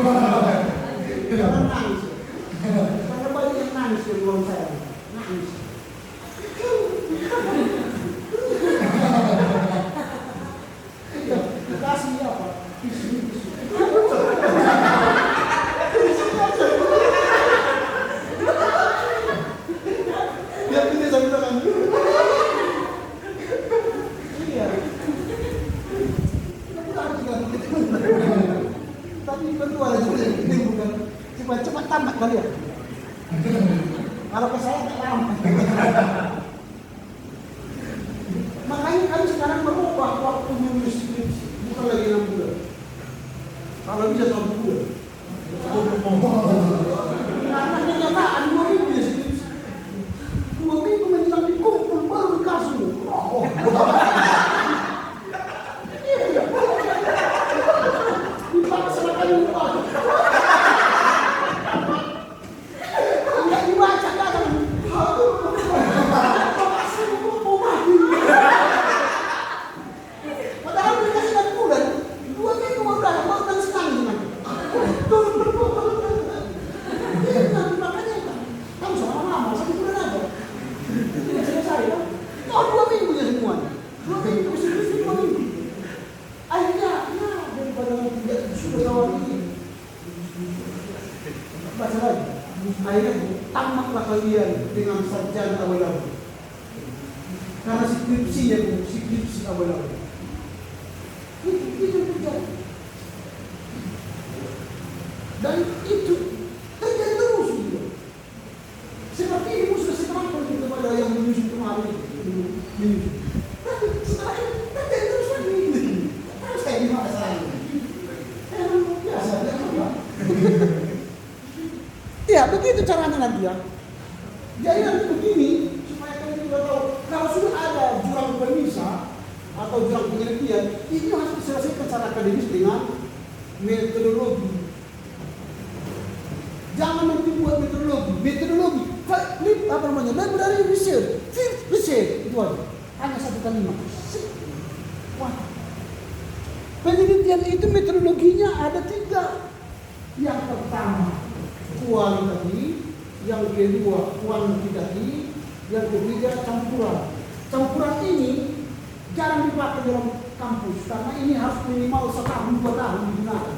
Jangan nangis. Karena banyak yang nangis di ruang saya. Nangis. Kasih apa? Dia pilih sambil tangan. Iya. Tapi tentu ada juga yang penting bukan cepat tamat kalian. Kalau ke saya tak lama. Makanya kami sekarang merubah waktu menulis skripsi, bukan lagi 6 bulan. Kalau bisa 1 bulan. Karena kenyataan 2 minggu ya skripsi. 2 minggu menjelang dikumpul baru dikasih. Dipaksa kali lupa. Enggak dibaca kadang. Padahal mereka 9 bulan, 2 minggu baru datang, baru dan sekali nanti. Makanya kamu sama-sama, 1 bulan aja. Tidak selesai kan? Oh 2 minggunya semua. 2 minggu, skripsi 2 minggu. Akhirnya, ya daripada tidak sudah kawan ini. Baca lagi. Akhirnya tamatlah kalian dengan sarjana awal-awal. Karena skripsi awal-awal. Itu terjadi. Dan itu terjadi terus juga. Seperti ini sudah seterangkan kepada yang menyusun kemarin. Tapi setelah ini terjadi terus lagi. Terus saya di mana saya? Biasa, ya begitu caranya nanti ya. Jadi nanti begini supaya kalian juga tahu kalau sudah ada jurang pemisah atau jurang penelitian ini harus diselesaikan secara akademis dengan metodologi. Jangan nanti buat metodologi. Apa namanya? Library research, field research itu aja. Hanya 1 kalimat. Wah. Penelitian itu metodologinya ada 3. Yang pertama kualitatif, yang kedua kuantitatif, yang ketiga campuran. Campuran ini jarang dipakai dalam kampus karena ini harus minimal 1 tahun 2 tahun digunakan.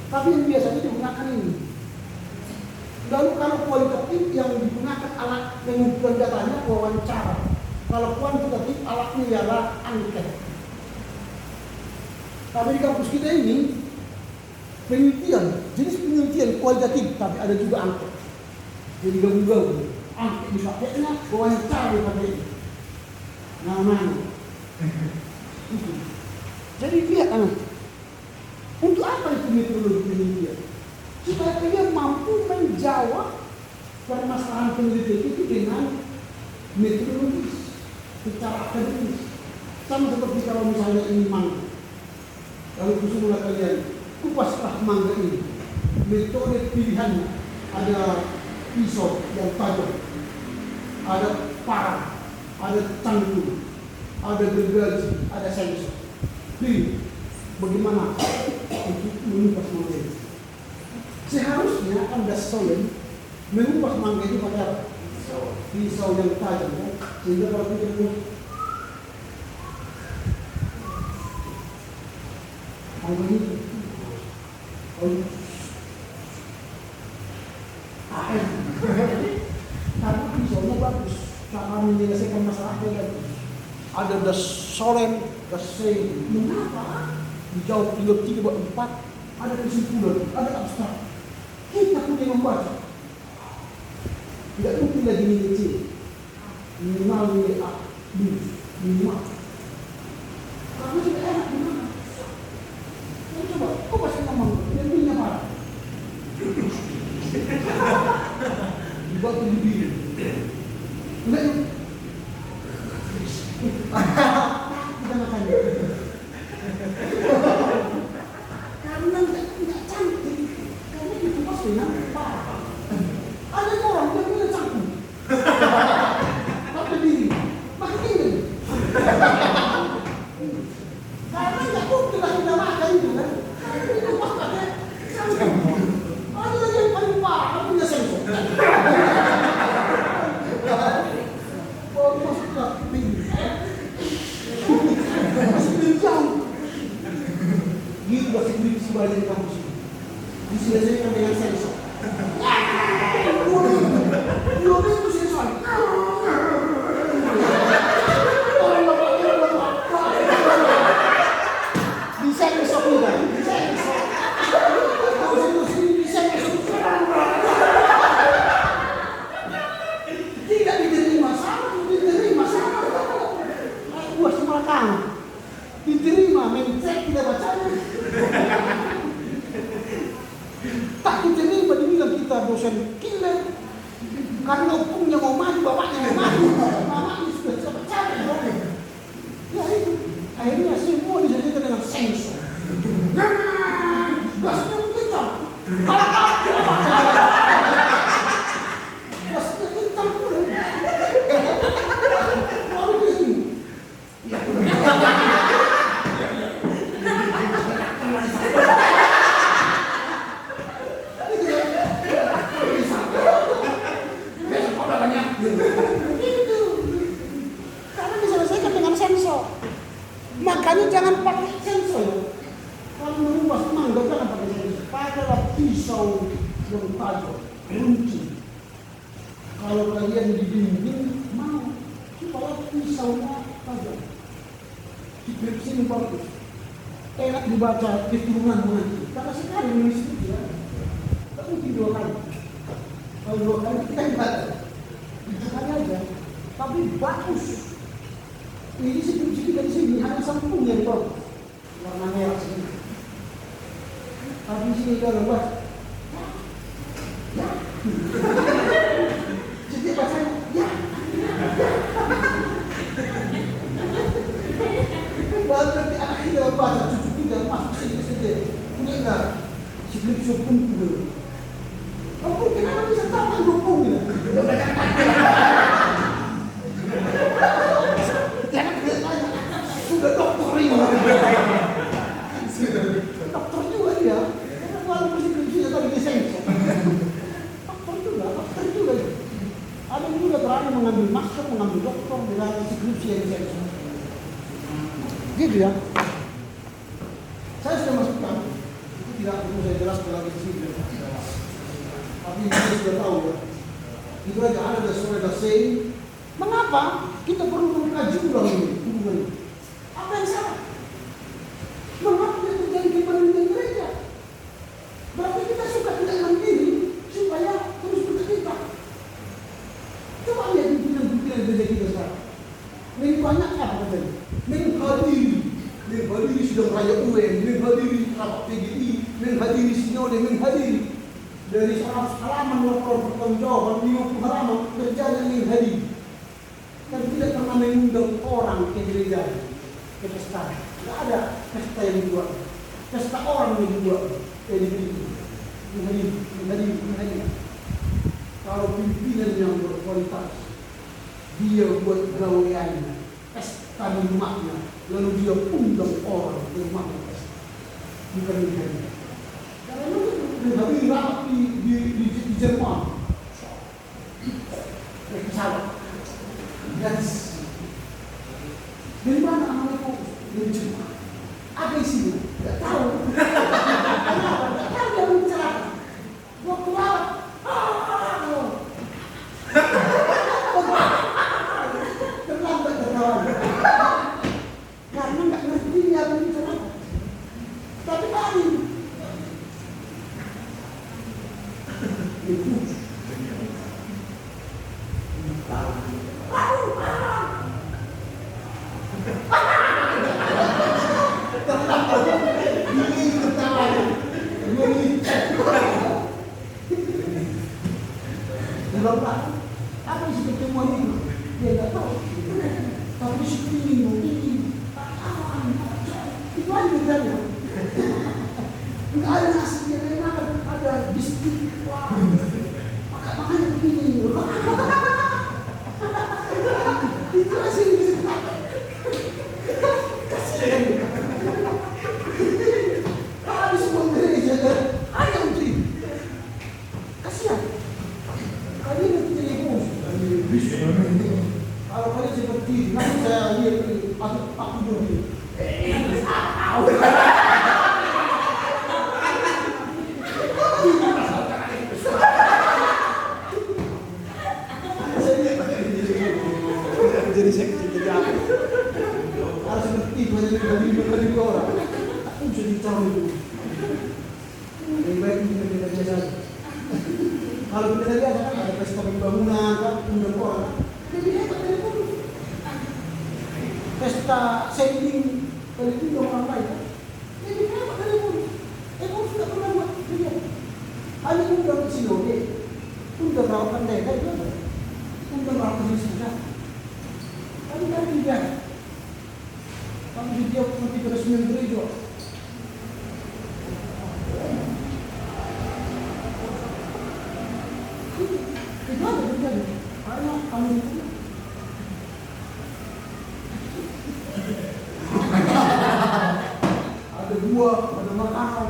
Tapi yang biasanya digunakan ini. Lalu kalau kualitatif yang digunakan alat pengumpulan datanya wawancara. Kalau kuantitatif alatnya ialah angket. Tapi di kampus kita ini penelitian, jenis penelitian kualitatif, tapi ada juga angket. Jadi gabung-gabung, angket dipakainya, wawancara dipakainya. Nama-nama. Jadi lihat untuk apa itu metodologi penelitian? Supaya kalian mampu menjawab permasalahan penelitian itu dengan metodologis, secara akademis. Sama seperti kalau misalnya ini mangga. Lalu kusuruh kalian kupaslah mangga ini. Metode pilihannya ada pisau yang tajam, ada parang, ada cangkul, ada gergaji, ada sensor. Pilih bagaimana untuk mengupas mangga ini. Seharusnya Anda solid mengupas mangga ini pada pisau yang tajam, kan? Sehingga kalau tidak mangga ini tapi pisaunya bagus, cara menyelesaikan masalahnya bagus. Ada das solen, das sei, mengapa? Dijawab 3, 4, ada kesimpulan, ada abstrak. Kita punya membaca. Tidak mungkin lagi nilai C, minimal nilai A, minimal. Karena tidak enak gimana? Coba, kau pasti ngomong, yang punya apa? Batu di bibir. Enggak yuk. Kita makan. Karena enggak cantik. Karena itu pasti nampak. Ada orang yang punya cantik. Tapi diri. Makin ini. Karena enggak mungkin lah kita makan itu kan. Itu pakai cantik. diselesaikan dengan sensor. Itu sensor. Bisa besok juga. Tidak diterima sama. Buat semua kamu. Diterima, mencek tidak bacanya. Tak diterima dibilang kita dosen killer. Karena hukumnya mau maju, bapaknya mau maju. Mamanya sudah capek-capek. Ya itu. Akhirnya semua diselesaikan dengan sensor. Gasnya kencang. Gasnya kencang pula. Lalu dia ini. Karena diselesaikan dengan sensor. Makanya jangan pakai sensor. Kalau merubah mangga jangan pakai sensor. Pakailah pisau yang tajam, kunci. Kalau kalian di dinding mau supaya pisaunya tajam. Skripsi ini bagus. Enak dibaca keturunan nanti. Karena sekali menulis itu ya. Tak mungkin 2 kali. Kalau 2 kali kita baca. Itu kali aja. Tapi bagus. Ini skripsi kita di sini hanya sampung yang bagus. Warna merah sini. Tapi di sini kalau buat. Ya. Setiap bacanya. Ya. Baru nanti anak kita baca, cucu kita masuk sini sendiri. Punya enggak? Skripsi pun dulu. Kamu kenapa bisa tahu dukung gitu? Jangan tanya. Sudah dokter ini. Dokter juga dia. Walaupun skripsinya tadi disensor. Dokter juga. Ada yang juga berani mengambil master, mengambil dokter dengan skripsi yang disensor. Gitu ya. Saya sudah masukkan. Itu tidak perlu saya jelaskan lagi di sini. Tapi kita sudah tahu ya. Itu aja ada suara saying. Mengapa kita perlu mengkaji ulang ini hubungan ini? Apa yang salah? Mengapa dia terjadi di penelitian gereja? Berarti kita suka tidak mandiri supaya terus bercerita. Coba lihat pimpinan gereja kita sekarang. Lebih banyak apa katanya? Menghadiri sidang raya UN, menghadiri rapat PGI, menghadiri sinode, menghadiri dari 100 halaman laporan pertanggungjawaban 50 halaman kerjanya menghadiri. Dan tidak pernah mengundang orang ke gereja, ke pesta. Tidak ada pesta yang dibuat. Pesta orang yang dibuat. Menghadiri. Kalau pimpinan yang berkualitas, dia buat gaweannya, pesta di rumahnya, lalu dia undang orang ke rumahnya pesta. Bukan menghadiri. Karena menghadiri rapat di Jerman. Pesawat. Gratis. Dari mana amalku? Dari Jepang. Apa isinya? Tidak tahu. Kenapa? Tidak tahu dia mencerahkan. Waktu lawat. Terlambat tertawan. Karena tidak ngerti dia mencerahkan. Tapi tadi. Itu. Apa isi pertemuan itu? Dia tidak tahu. Tapi ini. Itu aja bedanya. Tidak ada nasi yang enak, ada biskuit. Makanya begini. Itu masih bisa. Kasihan. Kalau semua gereja ada menteri. Kasihan. Kalian itu jadi bos. Kalau kalian seperti nanti saya lihat aku dulu. pindah biasa. Kalau pindah biasa kan ada pesta pembangunan, kan undang orang. Lebih hebat dari itu. Pesta sending dari undang orang lain. Lebih hebat dari itu. Kamu sudah pernah buat dia. Hanya undang sinode, undang rawat pendeta itu ada. Undang rawat pendeta. Tapi kan tidak. Kamu dia nanti keresmian gereja. Itu ada terjadi. Karena kamu itu ada buah, ada makanan.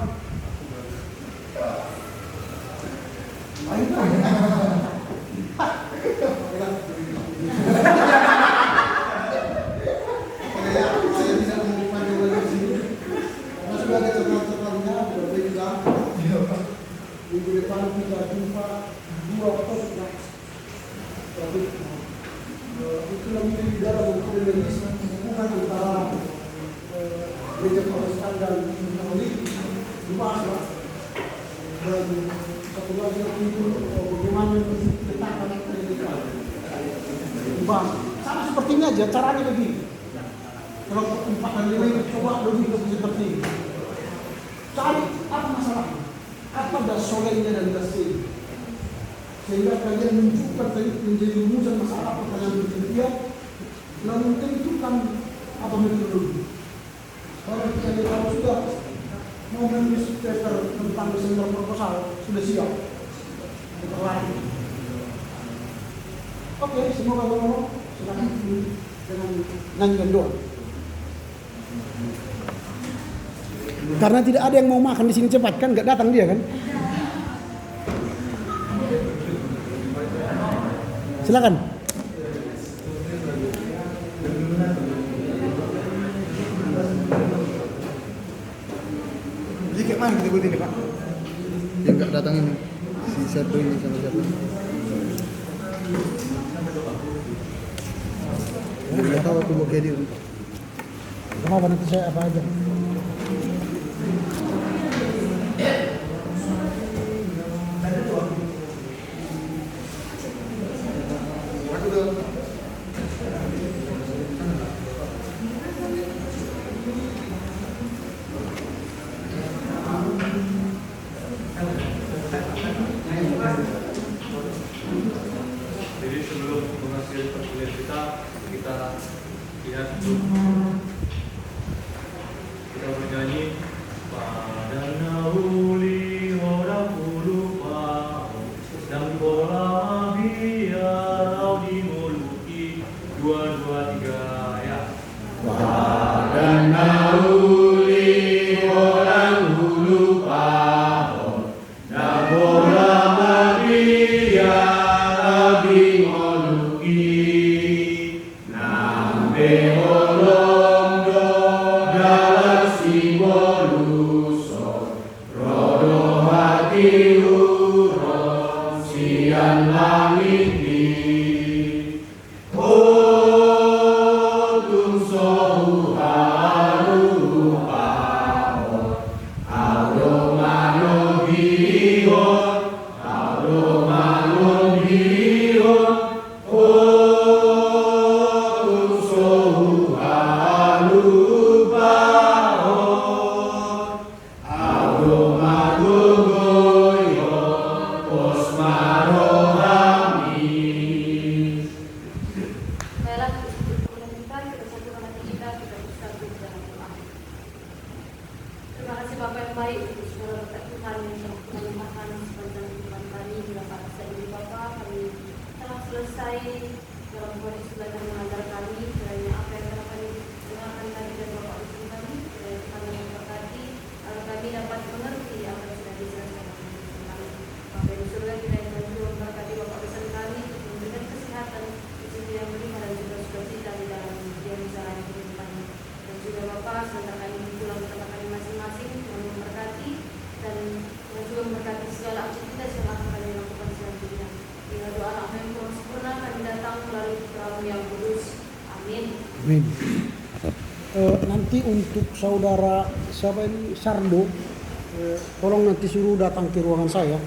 Saya bisa menerima di sini. Karena sudah ada catatan-catatannya, sudah bilang. Minggu depan kita jumpa 2 Oktober. Tapi itu namanya di dalam hubungan antara gereja Protestan dan Katolik dibahas lah. Dan satu lagi itu bagaimana letakkan gereja dibahas. Sama seperti ini aja, caranya begini. Kalau 4 dan 5 itu coba lebih seperti ini. Cari apa masalahnya, apa dasarnya dan dasarnya, sehingga kalian menunjukkan menjadi rumusan masalah pertanyaan penelitian, lalu tentukan apa metodologi. Kalau sudah mau menulis paper tentang desainer proposal sudah siap, berlari. Oke, semoga bermanfaat. Silakan dengan nyanyi dan doa. Karena tidak ada yang mau makan di sini cepat kan, nggak datang dia kan? Silakan. Jadi kayak mana kita buat ini Pak? Yang nggak datang ini si satu ini sama siapa? Nggak tahu aku mau kayak dia. Kenapa nanti saya apa aja? Jadi sebelum mengakhiri perkuliahan kita lihat dulu. Kita bernyanyi pada nauli orang lupa dan bola biar dimuluki 2, 2, 3 ya. Pada nauli orang lupa dan bola biar dimuluki nambe holong do dalam simboluso rodo hati urong sian langit di tung sohu harupa aromano bihon aromano bihon tung sohu harupa aromano goyo osmaro hamis. Baiklah, kita satukan hati kita bersatu dalam doa. Terima kasih Bapak yang baik untuk segala berkat Tuhan yang telah Tuhan limpahkan sepanjang kehidupan kami hingga pada saat ini Bapak. Kami telah selesai dalam kondisi belajar mengajar kami. Kiranya apa yang telah kami dengarkan tadi dari Bapak Usul kami, kiranya Tuhan yang memberkati agar kami dapat mengerti apa yang sudah dijelaskan oleh Usul kami. Bapak di surga, kiranya Tuhan memberkati Bapak Usul kami untuk memberikan kesehatan, rezeki yang berlimpah dan juga sukacita di dalam dia menjalani kehidupannya. Dan juga Bapak, sebentar kami pulang ke tempat kami masing-masing, Tuhan memberkati dan Tuhan juga memberkati segala aktivitas yang akan kami lakukan selanjutnya. Hingga doa anak yang Tuhan sempurna kami datang melalui putramu yang kudus. Amin. Amin. Nanti untuk saudara siapa ini Sardo tolong nanti suruh datang ke ruangan saya